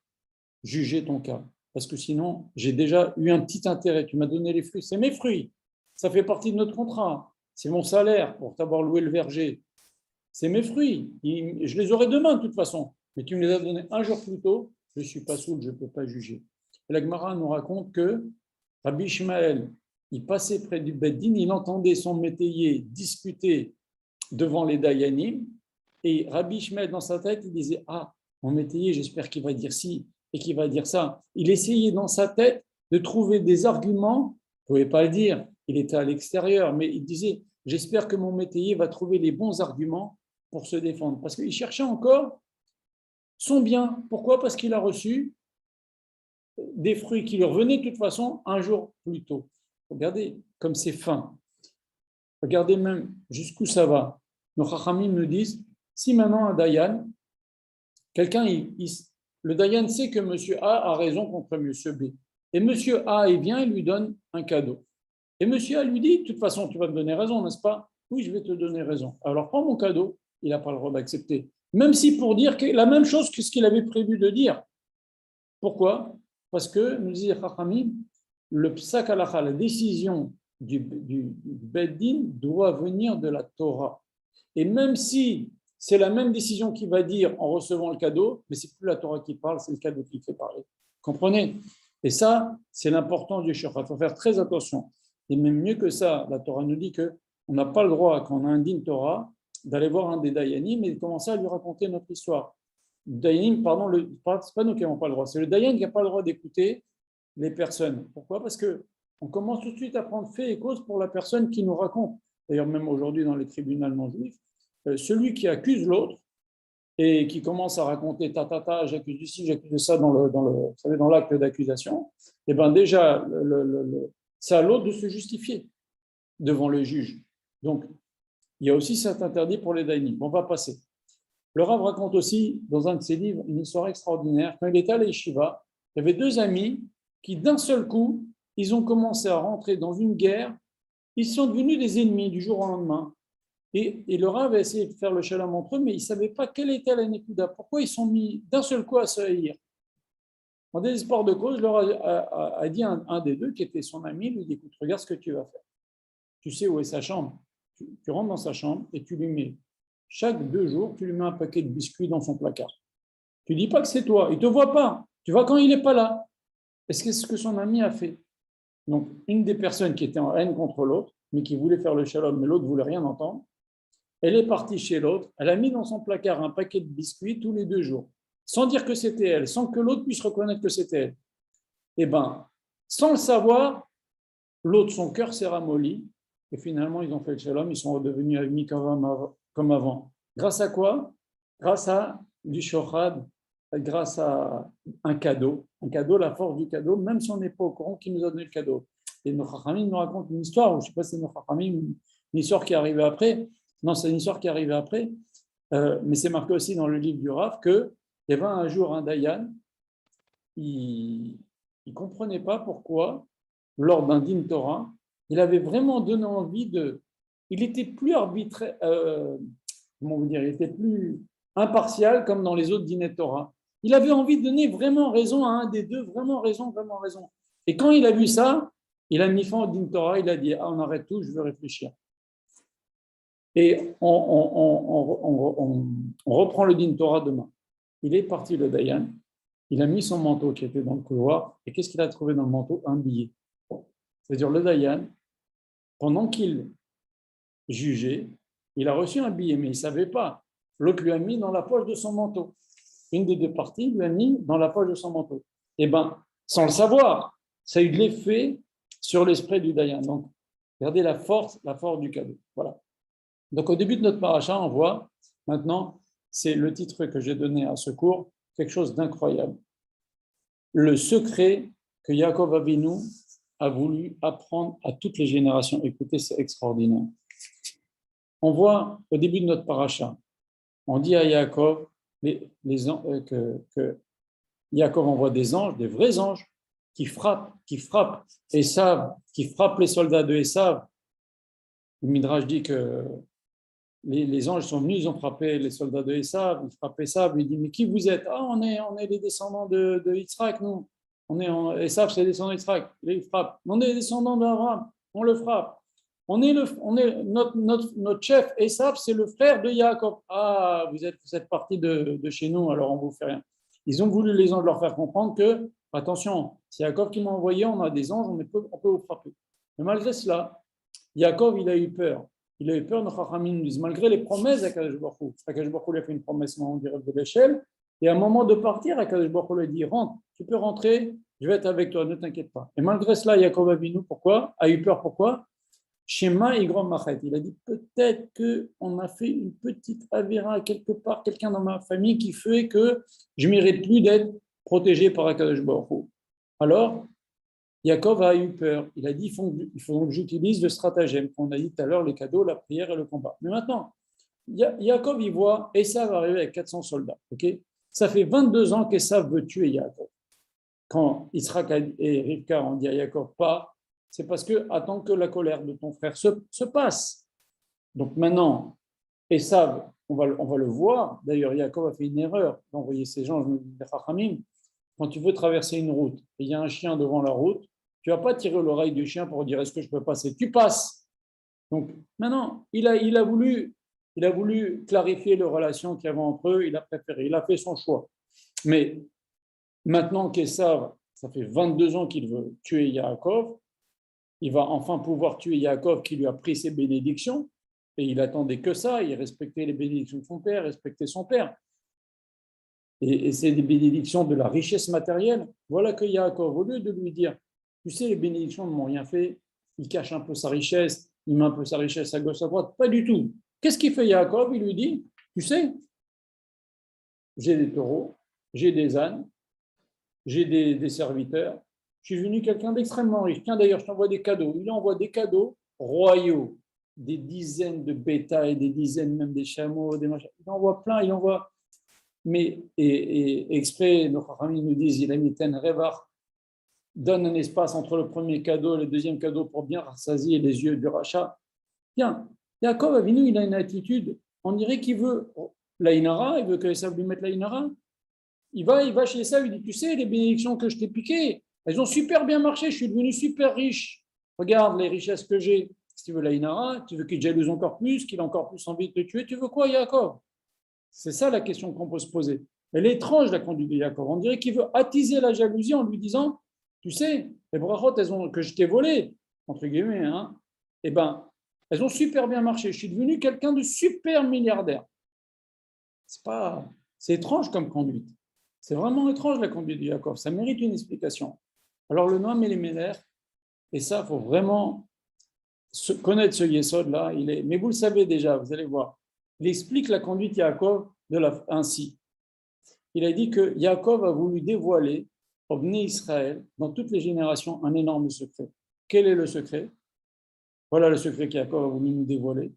juger ton cas. parce que sinon, j'ai déjà eu un petit intérêt. Tu m'as donné les fruits. C'est mes fruits. Ça fait partie de notre contrat. C'est mon salaire pour t'avoir loué le verger. C'est mes fruits. Je les aurai demain, de toute façon. Mais tu me les as donnés un jour plus tôt. Je ne suis pas saoul, je ne peux pas juger. Et la Gemara nous raconte que Rabbi Ishmael, il passait près du Beddin, il entendait son métayer discuter devant les Dayanim. Et Rabbi Ishmael, dans sa tête, il disait: ah, mon métayer, j'espère qu'il va dire ci et qu'il va dire ça. Il essayait dans sa tête de trouver des arguments. Il ne pouvait pas le dire, il était à l'extérieur, mais il disait: j'espère que mon métayer va trouver les bons arguments pour se défendre. Parce qu'il cherchait encore son bien. Pourquoi? Parce qu'il a reçu des fruits qui lui revenaient de toute façon un jour plus tôt. Regardez comme c'est fin. Regardez même jusqu'où ça va. Nos Chachamim nous disent, si maintenant un Dayan, quelqu'un, le Dayan sait que monsieur A a raison contre monsieur B. Et monsieur A est bien, il lui donne un cadeau. Et monsieur A lui dit, de toute façon, tu vas me donner raison, n'est-ce pas? Oui, je vais te donner raison. Alors prends mon cadeau, il n'a pas le droit d'accepter. Même si pour dire la même chose que ce qu'il avait prévu de dire. Pourquoi? Parce que, nous dit Chachamim, le psak halacha, la décision du Beddin doit venir de la Torah. Et même si c'est la même décision qu'il va dire en recevant le cadeau, mais c'est plus la Torah qui parle, c'est le cadeau qui fait parler. Comprenez? Et ça, c'est l'importance du shofar. Il faut faire très attention. Et même mieux que ça, la Torah nous dit qu'on n'a pas le droit, quand on a un din Torah, d'aller voir un des Dayanim et de commencer à lui raconter notre histoire. Dayanim, pardon, c'est pas nous qui n'avons pas le droit, c'est le Dayan qui n'a pas le droit d'écouter les personnes. Pourquoi? Parce qu'on commence tout de suite à prendre fait et cause pour la personne qui nous raconte. D'ailleurs, même aujourd'hui dans les tribunaux non juifs, celui qui accuse l'autre et qui commence à raconter j'accuse de ci, j'accuse de ça vous savez, dans l'acte d'accusation, et bien déjà, c'est à l'autre de se justifier devant le juge. Donc, il y a aussi cet interdit pour les dayanim. On va passer. Le Rav raconte aussi, dans un de ses livres, une histoire extraordinaire. Quand il était à l'Yeshiva, il y avait deux amis qui, d'un seul coup, ils ont commencé à rentrer dans une guerre. Ils sont devenus des ennemis du jour au lendemain. Et le Rav a essayé de faire le shalom entre eux, mais il ne savait pas quelle était la nekuda. Pourquoi ils sont mis d'un seul coup à se haïr? En désespoir de cause, le Rav a dit un des deux, qui était son ami, lui dit: écoute, regarde ce que tu vas faire. Tu sais où est sa chambre? Tu rentres dans sa chambre et tu lui mets, chaque 2 jours, tu lui mets un paquet de biscuits dans son placard. Tu ne dis pas que c'est toi, il ne te voit pas. Tu vois quand il n'est pas là. Est-ce que c'est ce que son ami a fait? Donc, une des personnes qui était en haine contre l'autre, mais qui voulait faire le shalom, mais l'autre ne voulait rien entendre, elle est partie chez l'autre, elle a mis dans son placard un paquet de biscuits tous les 2 jours, sans dire que c'était elle, sans que l'autre puisse reconnaître que c'était elle. Eh bien, sans le savoir, l'autre, son cœur s'est ramolli, et finalement, ils ont fait le shalom, ils sont redevenus amis comme avant. Grâce à quoi? Grâce à du shochad, grâce à un cadeau, la force du cadeau, même si on n'est pas au courant qui nous a donné le cadeau. Et nos Chachamim nous racontent une histoire, je ne sais pas si c'est nos Chachamim, une histoire qui est arrivée après. Non, c'est une histoire qui est arrivée après, mais c'est marqué aussi dans le livre du Rav qu'il y avait un jour un Dayan, il ne comprenait pas pourquoi, lors d'un din Torah, il avait vraiment donné envie il était plus arbitraire, comment vous dire, il était plus impartial comme dans les autres dîners Torah. Il avait envie de donner vraiment raison à un des deux, vraiment raison, vraiment raison. Et quand il a vu ça, il a mis fin au din Torah, il a dit: ah, on arrête tout, je veux réfléchir. Et on reprend le din Torah demain. Il est parti, le Dayan, il a mis son manteau qui était dans le couloir, et qu'est-ce qu'il a trouvé dans le manteau? Un billet. C'est-à-dire le Dayan, pendant qu'il jugeait, il a reçu un billet, mais il ne savait pas. L'autre lui a mis dans la poche de son manteau. Une des deux parties lui a mis dans la poche de son manteau. Eh bien, sans le savoir, ça a eu de l'effet sur l'esprit du Dayan. Donc, regardez la force du cadeau. Voilà. Donc, au début de notre paracha, on voit, maintenant, c'est le titre que j'ai donné à ce cours, quelque chose d'incroyable. Le secret que Yaakov Avinu a voulu apprendre à toutes les générations. Écoutez, c'est extraordinaire. On voit au début de notre paracha, on dit à Yaakov que Yaakov envoie des anges, des vrais anges, qui frappent Esav, qui frappent les soldats de Esav. Le Midrash dit que les anges sont venus, ils ont frappé les soldats de Esav, ils frappent Esav, il dit: mais qui vous êtes? Ah, on est les descendants de Yitzhak, nous. Esav, c'est descendant d'Israël, il frappe. On est descendant d'Abraham, on le frappe. Notre chef, Esav, c'est le frère de Yaakov. Ah, vous êtes parti de chez nous, alors on ne vous fait rien. Ils ont voulu les anges leur faire comprendre que, attention, c'est Yaakov qui m'a envoyé, on a des anges, on peut vous frapper. Mais malgré cela, Yaakov, il a eu peur. Il a eu peur, nos Chachamim nous disent, malgré les promesses d'Akadosh Baruch Hu. Akadosh Baruch Hu lui a fait une promesse, on dirait de l'échelle. Et à un moment de partir, Akadosh Baruch Hu lui a dit, rentre, tu peux rentrer, je vais être avec toi, ne t'inquiète pas. Et malgré cela, Yaakov Avinu, pourquoi a eu peur, pourquoi Shema Igrom Machet. Il a dit, peut-être qu'on a fait une petite avéra quelque part, quelqu'un dans ma famille qui fait que je ne mérite plus d'être protégé par Akadosh Baruch Hu. Alors, Yaakov a eu peur. Il a dit, il faut que j'utilise le stratagème qu'on a dit tout à l'heure, les cadeaux, la prière et le combat. Mais maintenant, Yaakov, il voit Esav arriver avec 400 soldats. Okay, ça fait 22 ans qu'Esav veut tuer Yaakov. Quand Yitzhak et Rivka ont dit à Yaakov, pas, c'est parce que attends que la colère de ton frère se passe. Donc maintenant, Esav, on va le voir. D'ailleurs, Yaakov a fait une erreur d'envoyer ces gens, les Chachamim. Quand tu veux traverser une route et il y a un chien devant la route, tu ne vas pas tirer l'oreille du chien pour dire est-ce que je peux passer. Tu passes. Donc maintenant, il a voulu clarifier les relations qu'il y avait entre eux, il a préféré, il a fait son choix. Mais maintenant qu'Esav, ça fait 22 ans qu'il veut tuer Yaakov, il va enfin pouvoir tuer Yaakov qui lui a pris ses bénédictions, et il attendait que ça, il respectait les bénédictions de son père, respectait son père. Et c'est des bénédictions de la richesse matérielle. Voilà que Yaakov, au lieu de lui dire, tu sais, les bénédictions ne m'ont rien fait, il cache un peu sa richesse, il met un peu sa richesse à gauche, à droite, pas du tout. Qu'est-ce qu'il fait Yaakov? Il lui dit, tu sais, j'ai des taureaux, j'ai des ânes, j'ai des serviteurs, je suis devenu quelqu'un d'extrêmement riche. Tiens, d'ailleurs, je t'envoie des cadeaux. Il envoie des cadeaux royaux, des dizaines de bétail, des dizaines même des chameaux, des machins. Il envoie plein, il envoie. Mais, et exprès, nos familles nous disent, il a mis un revar, donne un espace entre le premier cadeau et le deuxième cadeau pour bien rassasier les yeux du rachat. Bien, Yaakov Avinu, il a une attitude, on dirait qu'il veut la Inara, il veut que Esav lui mette la Inara. Il va chez Esav, il dit, tu sais, les bénédictions que je t'ai piquées, elles ont super bien marché, je suis devenu super riche. Regarde les richesses que j'ai. Si tu veux la Inara, tu veux qu'il jalouse encore plus, qu'il ait encore plus envie de te tuer, tu veux quoi, Yaakov? C'est ça la question qu'on peut se poser. Elle est étrange, la conduite de Yaakov. On dirait qu'il veut attiser la jalousie en lui disant, tu sais, les brachot que je t'ai volées, entre guillemets, hein, eh ben, elles ont super bien marché. Je suis devenu quelqu'un de super milliardaire. C'est étrange comme conduite. C'est vraiment étrange la conduite de Yaakov. Ça mérite une explication. Alors le Noam Elimelech, et ça, il faut vraiment connaître ce yesod-là. Mais vous le savez déjà, vous allez voir. Il explique la conduite de Yaakov ainsi. Il a dit que Yaakov a voulu dévoiler au Bnei Israël, dans toutes les générations, un énorme secret. Quel est le secret? Voilà le secret qu'Yaakov a voulu nous dévoiler,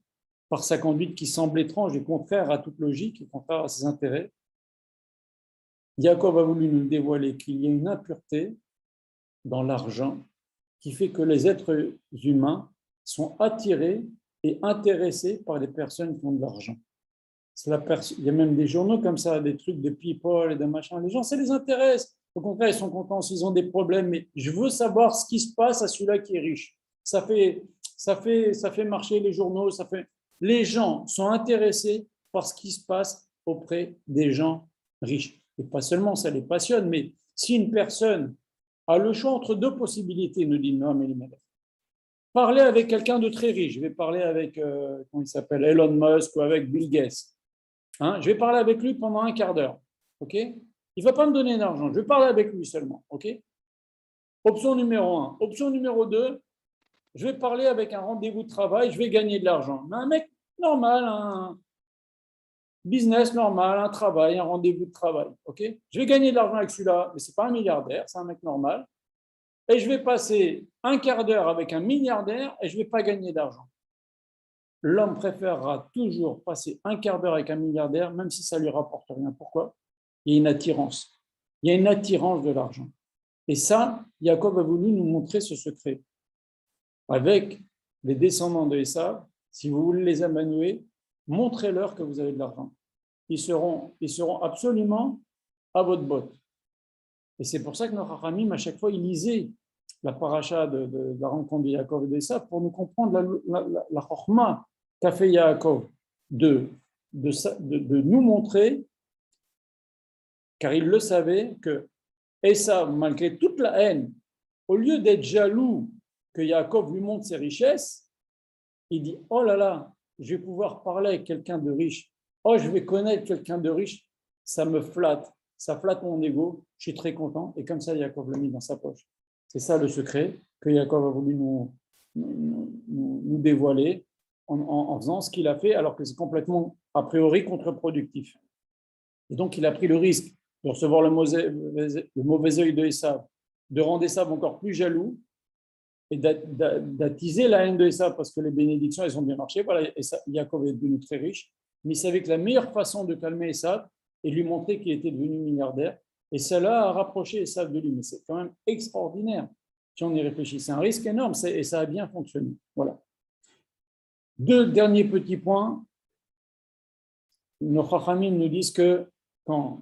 par sa conduite qui semble étrange et contraire à toute logique, et contraire à ses intérêts. Yaakov a voulu nous dévoiler qu'il y a une impureté dans l'argent qui fait que les êtres humains sont attirés et intéressés par les personnes qui ont de l'argent. Il y a même des journaux comme ça, des trucs de people et de machin. Les gens, ça les intéresse. Au contraire, ils sont contents s'ils ont des problèmes, mais je veux savoir ce qui se passe à celui-là qui est riche. Ça fait marcher les journaux. Les gens sont intéressés par ce qui se passe auprès des gens riches. Et pas seulement ça les passionne, mais si une personne a le choix entre deux possibilités, nous dit Noam Elimelech, parler avec quelqu'un de très riche, je vais parler avec, comment il s'appelle, Elon Musk ou avec Bill Gates. Je vais parler avec lui pendant un quart d'heure. Okay, il ne va pas me donner d'argent. Je vais parler avec lui seulement. Okay, option numéro 1. Option numéro 2, je vais parler avec un rendez-vous de travail, je vais gagner de l'argent. Mais un mec normal, un business normal, un travail, un rendez-vous de travail. Okay, je vais gagner de l'argent avec celui-là, mais ce n'est pas un milliardaire, c'est un mec normal. Et je vais passer un quart d'heure avec un milliardaire et je ne vais pas gagner d'argent. L'homme préférera toujours passer un quart d'heure avec un milliardaire, même si ça ne lui rapporte rien. Pourquoi? Il y a une attirance. Il y a une attirance de l'argent. Et ça, Yaakov a voulu nous montrer ce secret. Avec les descendants de Esav, si vous voulez les amanouer, montrez-leur que vous avez de l'argent. Ils seront absolument à votre botte. Et c'est pour ça que nos Chachamim, à chaque fois, ils lisaient la paracha de la rencontre de Yaakov et d'Esav pour nous comprendre la chorma qu'a fait Yaakov de nous montrer, car il le savait, que Esav, malgré toute la haine, au lieu d'être jaloux que Yaakov lui montre ses richesses, il dit « Oh là là, je vais pouvoir parler avec quelqu'un de riche. Oh, je vais connaître quelqu'un de riche. Ça me flatte. Ça flatte mon ego. Je suis très content. » Et comme ça, Yaakov l'a mis dans sa poche. C'est ça le secret que Yaakov a voulu nous dévoiler en faisant ce qu'il a fait, alors que c'est complètement, a priori, contre-productif. Et donc, il a pris le risque de recevoir le mauvais œil de Esav, de rendre Esav encore plus jaloux et d'attiser la haine de Esav parce que les bénédictions, elles ont bien marché. Voilà, Yaakov est devenu très riche, mais il savait que la meilleure façon de calmer Esav et lui montrer qu'il était devenu milliardaire, et cela a rapproché Esav de lui. Mais c'est quand même extraordinaire si on y réfléchit. C'est un risque énorme et ça a bien fonctionné. Voilà. Deux derniers petits points. Nos Chachamim nous disent que quand,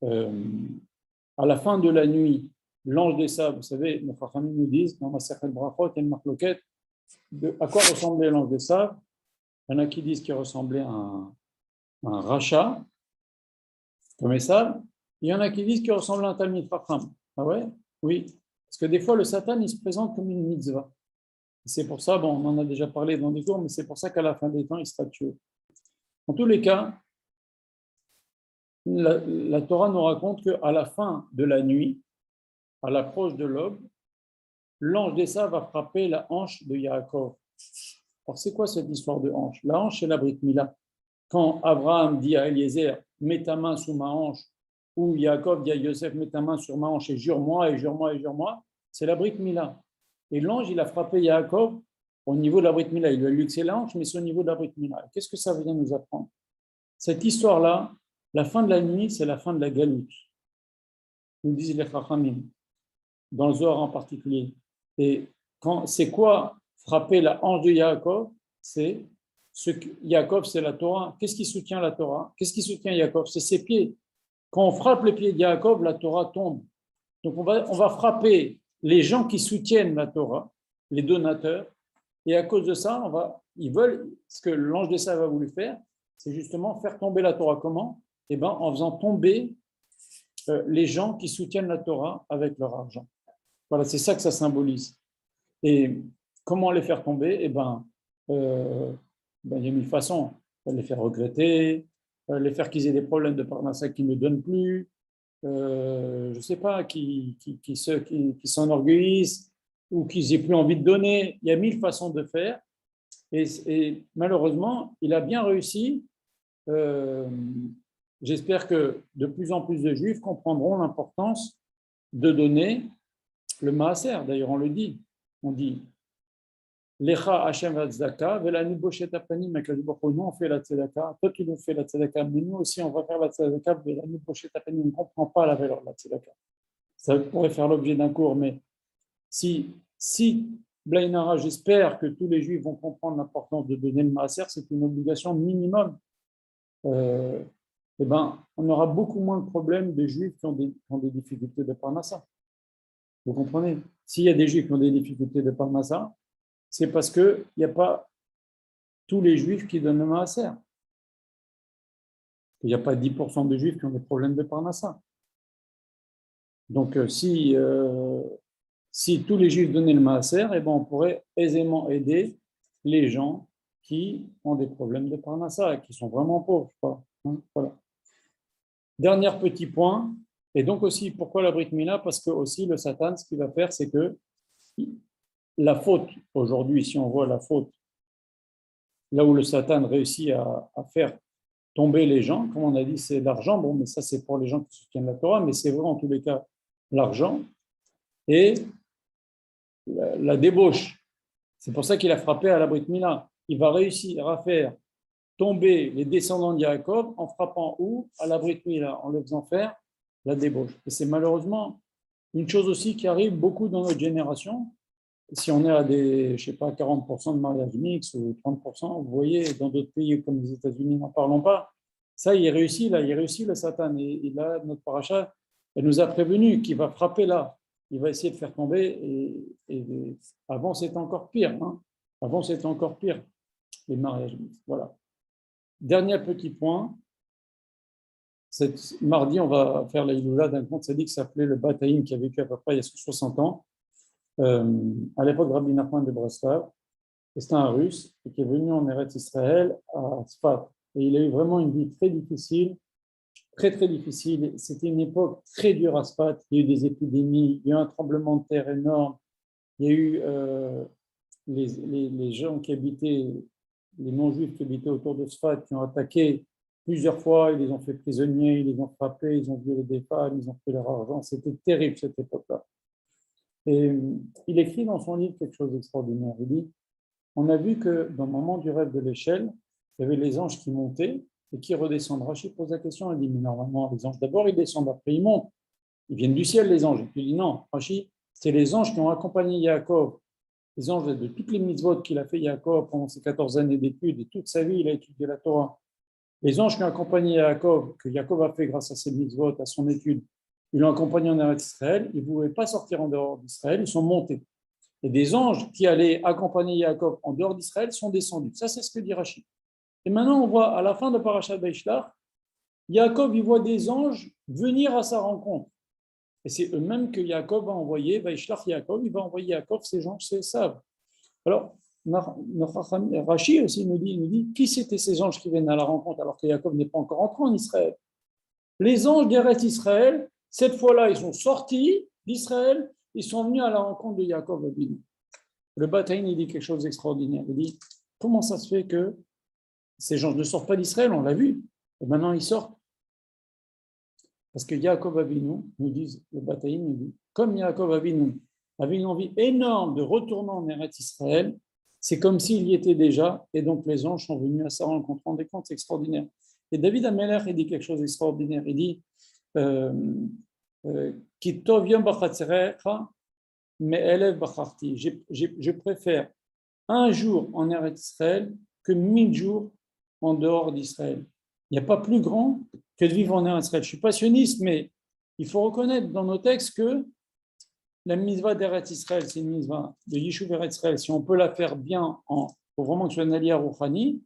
à la fin de la nuit, l'ange d'Esav, vous savez, nos Chachamim nous disent, dans Masechet Brachot et Marloquet, à quoi ressemblait l'ange d'Esav. Il y en a qui disent qu'il ressemblait à un rachat, comme Esav. Il y en a qui disent qu'il ressemblait à un Talmid Chacham. Ah ouais? Oui. Parce que des fois, le Satan, il se présente comme une mitzvah. C'est pour ça, bon, on en a déjà parlé dans des cours, mais c'est pour ça qu'à la fin des temps, il sera tué. En tous les cas, la Torah nous raconte qu'à la fin de la nuit, à l'approche de l'aube, l'ange d'Esav va frapper la hanche de Yaakov. Alors, c'est quoi cette histoire de hanche? La hanche, c'est la Brit Mila. Quand Abraham dit à Eliezer, mets ta main sous ma hanche, ou Yaakov dit à Yosef, mets ta main sur ma hanche et jure-moi, et jure-moi, et jure-moi, c'est la Brit Mila. Et l'ange, il a frappé Yaakov au niveau de la Brit Mila. Il lui a luxé la hanche, mais c'est au niveau de la Brit Mila. Qu'est-ce que ça vient nous apprendre? Cette histoire-là, la fin de la nuit, c'est la fin de la galoute. Nous disent les Chachamim, dans le Zohar en particulier. Et c'est quoi frapper la hanche de Yaakov? C'est Yaakov, c'est la Torah. Qu'est-ce qui soutient la Torah? Qu'est-ce qui soutient Yaakov? C'est ses pieds. Quand on frappe les pieds de Yaakov, la Torah tombe. Donc on va frapper les gens qui soutiennent la Torah, les donateurs, et à cause de ça, ils veulent, ce que l'ange d'Esav a voulu faire, c'est justement faire tomber la Torah. Comment? Eh bien, en faisant tomber les gens qui soutiennent la Torah avec leur argent. Voilà, c'est ça que ça symbolise. Et comment les faire tomber? Eh bien, il y a mille façons. Les faire regretter, les faire qu'ils aient des problèmes de parnassa qu'ils ne donnent plus, je ne sais pas, qui s'enorgueillissent ou qu'ils n'aient plus envie de donner. Il y a mille façons de faire. Et malheureusement, il a bien réussi. J'espère que de plus en plus de Juifs comprendront l'importance de donner le maaser. D'ailleurs, on le dit. On dit Lecha Hashem Vatzedaka, Velanu Boshet Apanim, nous on fait la tzedaka. Toi, tu nous fais la tzedaka, mais nous aussi, on va faire la tzedaka, Velanu Boshet Apanim. On ne comprend pas la valeur de la tzedaka. Ça pourrait faire l'objet d'un cours, mais si Blainara, j'espère que tous les Juifs vont comprendre l'importance de donner le maaser, c'est une obligation minimum. Eh ben, on aura beaucoup moins de problèmes de Juifs qui ont des difficultés de parnassa. Vous comprenez? S'il y a des Juifs qui ont des difficultés de parnassa, c'est parce qu'il n'y a pas tous les Juifs qui donnent le maaser. Il n'y a pas 10% de Juifs qui ont des problèmes de parnassa. Donc, si tous les Juifs donnaient le maaser, eh ben, on pourrait aisément aider les gens qui ont des problèmes de parnassa, qui sont vraiment pauvres. Voilà. Dernier petit point, et donc aussi, pourquoi la Brit Mila? Parce que aussi le Satan, ce qu'il va faire, c'est que la faute, aujourd'hui, si on voit la faute, là où le Satan réussit à faire tomber les gens, comme on a dit, c'est l'argent, bon, mais ça c'est pour les gens qui soutiennent la Torah, mais c'est vrai en tous les cas l'argent, et la débauche. C'est pour ça qu'il a frappé à la Brit Mila. Il va réussir à faire tomber les descendants de Yaakov en frappant où? À la Brit Mila, en le faisant faire la débauche. Et c'est malheureusement une chose aussi qui arrive beaucoup dans notre génération. Si on est à des, je sais pas, 40% de mariage mixte ou 30%, vous voyez, dans d'autres pays comme les États-Unis, n'en parlons pas. Ça, il réussit le Satan. Et là, notre paracha, Elle nous a prévenu qu'il va frapper là. Il va essayer de faire tomber. Avant, c'était encore pire. Hein. Avant, c'était encore pire, les mariages. Voilà. Dernier petit point. Mardi, on va faire la Iloula d'un grand tzaddik qui s'appelait le Bataïm, qui a vécu à peu près il y a 60 ans, à l'époque de Rabbi Nachman de Breslav. C'était un Russe qui est venu en Eretz Israël à Sfat. Et il a eu vraiment une vie très difficile, très très difficile. C'était une époque très dure à Sfat. Il y a eu des épidémies, il y a eu un tremblement de terre énorme. Il y a eu les gens qui habitaient, les non-juifs qui habitaient autour de Sfat, qui ont attaqué plusieurs fois, ils les ont fait prisonniers, ils les ont frappés, ils ont violé des femmes, ils ont pris leur argent. C'était terrible cette époque-là. Et il écrit dans son livre quelque chose d'extraordinaire. Il dit, on a vu que dans le moment du rêve de l'échelle, il y avait les anges qui montaient et qui redescendent. Rachid pose la question, il dit, mais normalement, les anges, d'abord, ils descendent, après, ils montent. Ils viennent du ciel, les anges. Et puis il dit, non, Rachid, c'est les anges qui ont accompagné Yaakov. Les anges de toutes les mitzvot qu'il a fait Yaakov pendant ses 14 années d'études et toute sa vie, il a étudié la Torah. Les anges qui ont accompagné Yaakov, que Yaakov a fait grâce à ses mitzvot, à son étude, ils l'ont accompagné en Eretz Israël, ils ne pouvaient pas sortir en dehors d'Israël, ils sont montés. Et des anges qui allaient accompagner Yaakov en dehors d'Israël sont descendus. Ça, c'est ce que dit Rachid. Et maintenant, on voit à la fin de Parashat Vaishlach, Yaakov, il voit des anges venir à sa rencontre. Et c'est eux-mêmes que Yaakov va envoyer, Vaishlach Yaakov, il va envoyer Yaakov, ces gens, c'est savent. Alors, Rachid aussi nous dit, qui c'était ces anges qui viennent à la rencontre alors que Yaakov n'est pas encore entré en Israël? Les anges d'Eretz Israël, cette fois-là, ils sont sortis d'Israël, ils sont venus à la rencontre de Yaakov Avinu. Le Bataïn, il dit quelque chose d'extraordinaire. Il dit, comment ça se fait que ces gens ne sortent pas d'Israël? On l'a vu. Et maintenant, ils sortent. Parce que Yaakov Avinu, nous dit, le Bataïn nous dit, comme Yaakov Avinu avait une envie énorme de retourner en Eretz Israël, c'est comme s'il y était déjà, et donc les anges sont venus à sa rencontre. On compte, c'est extraordinaire. Et David Amelech, il dit quelque chose d'extraordinaire. Il dit, je préfère un jour en Eretz Israël que 1000 jours en dehors d'Israël. Il n'y a pas plus grand que de vivre en Eretz Israël. Je suis passionniste, mais il faut reconnaître dans nos textes que la mitzvah d'Eretz Israël, c'est une mitzvah de Yishuv Eretz Israël. Si on peut la faire bien, pour vraiment que ce soit une aliyah rouchani,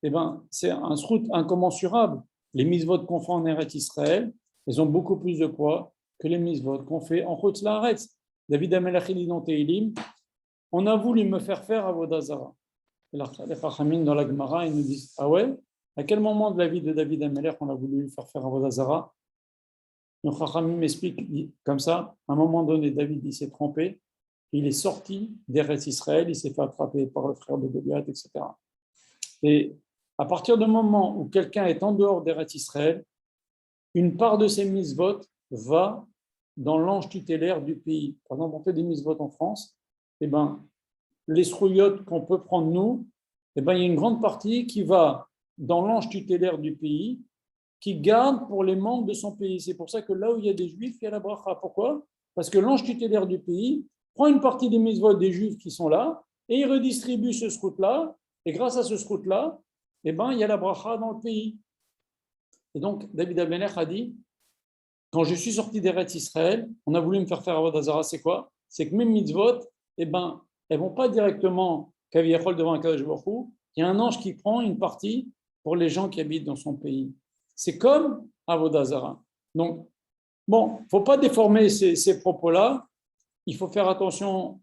eh ben, c'est un srout incommensurable. Les mitzvot qu'on fait en Eretz Israël, elles ont beaucoup plus de poids que les mitzvot qu'on fait en Chutz La'aretz. David Amelech dit dans Teilim, on a voulu me faire faire Avodah Zarah. Les Chachamim dans la Gemara, ils nous disent, ah ouais, à quel moment de la vie de David Amelech on a voulu lui faire faire Avodah Zarah? Le Chachamim m'explique comme ça, à un moment donné, David il s'est trompé, il est sorti d'Eretz Israël, il s'est fait attraper par le frère de Goliath, etc. Et à partir du moment où quelqu'un est en dehors d'Eretz Israël, une part de ses mitzvot va dans l'ange tutélaire du pays. Par exemple, on fait des mitzvot en France, et ben, les srouillottes qu'on peut prendre nous, et ben, il y a une grande partie qui va dans l'ange tutélaire du pays, qui garde pour les membres de son pays. C'est pour ça que là où il y a des juifs, il y a la bracha. Pourquoi? Parce que l'ange tutélaire du pays prend une partie des mitzvot des juifs qui sont là et il redistribue ce srout-là. Et grâce à ce srout-là, eh ben, il y a la bracha dans le pays. Et donc, David Amelech a dit, quand je suis sorti d'Eretz Israël, on a voulu me faire Avodah Zarah, c'est quoi? C'est que mes mitzvot, eh ben, elles ne vont pas directement Kaviyachol devant un Kadosh Baruch Hu. Il y a un ange qui prend une partie pour les gens qui habitent dans son pays. C'est comme Avodah Zarah. Donc, bon, il ne faut pas déformer ces propos-là. Il faut faire attention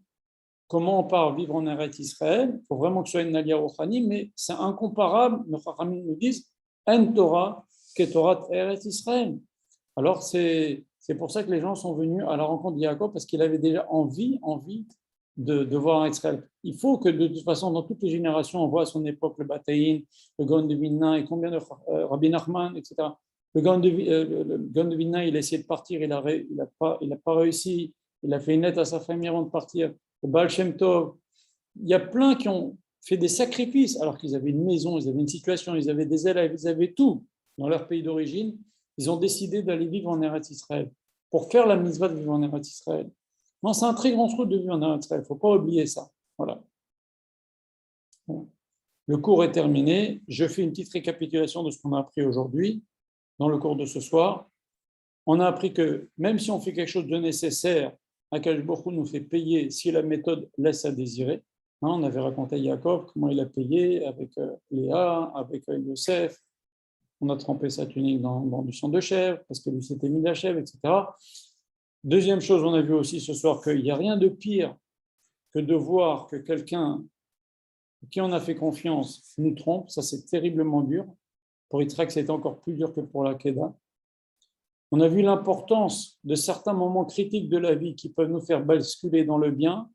comment on part vivre en Eretz Israël. Il faut vraiment que ce soit une aliyah rouchani, mais c'est incomparable. Nos Chachamim nous disent En Torah que Torah Eretz Israël. Alors, c'est pour ça que les gens sont venus à la rencontre de Yaakov, parce qu'il avait déjà envie de voir un Israël. Il faut que, de toute façon, dans toutes les générations, on voit à son époque le Bataïn, le Gaon de Vilna, et combien de Rabbi Nachman, etc. Le Gaon de Vilna, il a essayé de partir, il n'a pas réussi, il a fait une lettre à sa famille avant de partir. Le Baal Shem Tov, il y a plein qui ont fait des sacrifices, alors qu'ils avaient une maison, ils avaient une situation, ils avaient des élèves, ils avaient tout dans leur pays d'origine. Ils ont décidé d'aller vivre en Eretz Israël pour faire la mitzvah de vivre en Eretz Israël. Non, c'est un très grand truc de vivre en Eretz Israël. Il ne faut pas oublier ça. Voilà. Bon. Le cours est terminé. Je fais une petite récapitulation de ce qu'on a appris aujourd'hui dans le cours de ce soir. On a appris que même si on fait quelque chose de nécessaire, Akadosh Baruch Hu nous fait payer si la méthode laisse à désirer. On avait raconté à Yaakov comment il a payé avec Léa, avec Yosef. On a trempé sa tunique dans du sang de chèvre parce que lui s'était mis la chèvre, etc. Deuxième chose, on a vu aussi ce soir qu'il n'y a rien de pire que de voir que quelqu'un qui on a fait confiance nous trompe. Ça, c'est terriblement dur. Pour Yitzhak, c'est encore plus dur que pour la Kedah. On a vu l'importance de certains moments critiques de la vie qui peuvent nous faire basculer dans le bien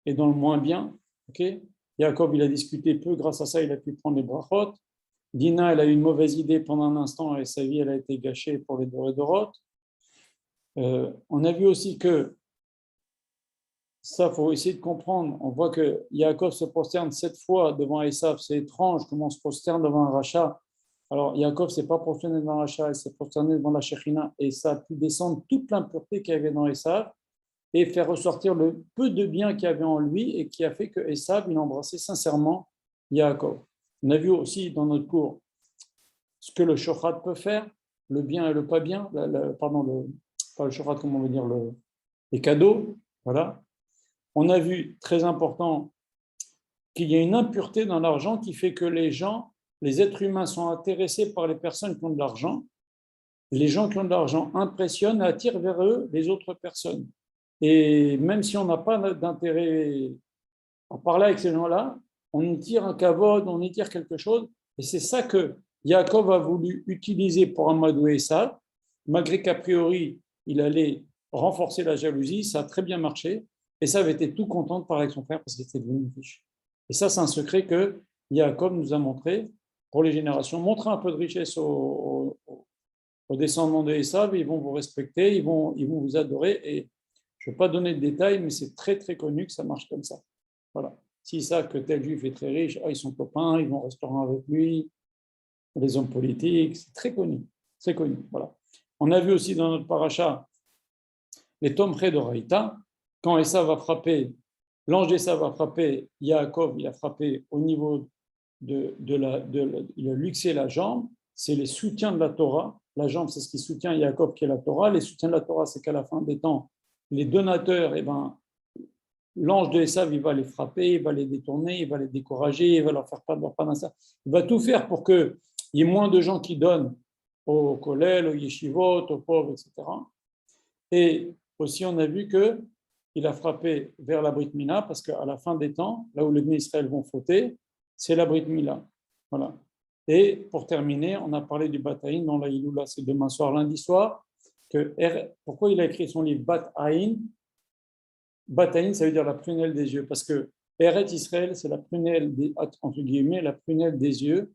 et dans le moins bien. Okay. Jacob, il a discuté peu, grâce à ça, il a pu prendre les brachot. Dina, elle a eu une mauvaise idée pendant un instant et sa vie, elle a été gâchée pour les Doré-Dorot. On a vu aussi que, ça, il faut essayer de comprendre, on voit que Jacob se prosterne 7 fois devant Esav, c'est étrange comment on se prosterne devant un rachat. Alors, Jacob ne s'est pas prosterné devant Rachel, il s'est prosterné devant la Shekhinah et ça a pu descendre toute l'impureté qu'il y avait dans Esav et faire ressortir le peu de bien qu'il y avait en lui et qui a fait que Esav, il embrassait sincèrement Jacob. On a vu aussi dans notre cours ce que le shochat peut faire, le bien et le pas bien, pas le shochat, comment on veut dire, les cadeaux, voilà. On a vu, très important, qu'il y a une impureté dans l'argent qui fait que les êtres humains sont intéressés par les personnes qui ont de l'argent. Les gens qui ont de l'argent impressionnent et attirent vers eux les autres personnes. Et même si on n'a pas d'intérêt à parler avec ces gens-là, on y tire un kavod, on y tire quelque chose. Et c'est ça que Yaakov a voulu utiliser pour amadouer ça, malgré qu'a priori, il allait renforcer la jalousie. Ça a très bien marché. Et ça avait été tout content de parler avec son frère parce qu'il était devenu riche. Et ça, c'est un secret que Yaakov nous a montré pour les générations. Montrez un peu de richesse aux descendants de Esav, ils vont vous respecter, ils vont vous adorer. Et je ne vais pas donner de détails, mais c'est très, très connu que ça marche comme ça. Voilà. S'ils savent que tel juif est très riche, ils sont copains, ils vont au restaurant avec lui, les hommes politiques, c'est très connu. C'est connu. Voilà. On a vu aussi dans notre paracha les tomrés de Raïta, quand Esav va frapper, l'ange d'Esav va frapper Yaakov, il a frappé au niveau il a luxé la jambe, c'est les soutiens de la Torah. La jambe, c'est ce qui soutient Yaakov, qui est la Torah. Les soutiens de la Torah, c'est qu'à la fin des temps, les donateurs, l'ange de Esav, il va les frapper, il va les détourner, il va les décourager, il va leur faire perdre leur panassa. Il va tout faire pour qu'il y ait moins de gens qui donnent au kollel, au yeshivot, aux pauvres, etc. Et aussi, on a vu qu'il a frappé vers la Brit Mila, parce qu'à la fin des temps, là où les Bnei Israël vont fauter, c'est la Brit Mila. Voilà. Et pour terminer, on a parlé du Bataïn, dont la Iloula, c'est demain soir, lundi soir. Pourquoi il a écrit son livre Bataïn? Bataïn, ça veut dire la prunelle des yeux, parce que Eret Israël, c'est la prunelle, entre guillemets, la prunelle des yeux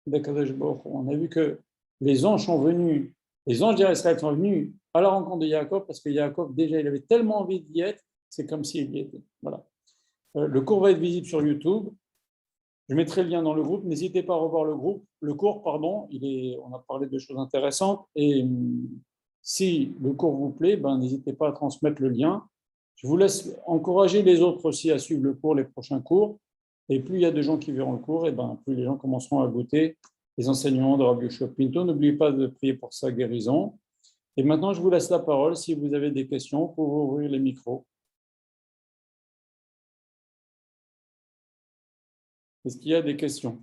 d'Akadosh Baruch Hu. On a vu que les anges d'Israël sont venus à la rencontre de Yaakov, parce que Yaakov, déjà, il avait tellement envie d'y être, c'est comme s'il y était. Voilà. Le cours va être visible sur YouTube. Je mettrai le lien dans le groupe. N'hésitez pas à revoir le groupe. Le cours, pardon, on a parlé de choses intéressantes. Et si le cours vous plaît, n'hésitez pas à transmettre le lien. Je vous laisse encourager les autres aussi à suivre le cours, les prochains cours. Et plus il y a de gens qui verront le cours, et plus les gens commenceront à goûter les enseignements de Rabbi Yoshua Pinto. N'oubliez pas de prier pour sa guérison. Et maintenant, je vous laisse la parole. Si vous avez des questions, pour ouvrir les micros. Est-ce qu'il y a des questions?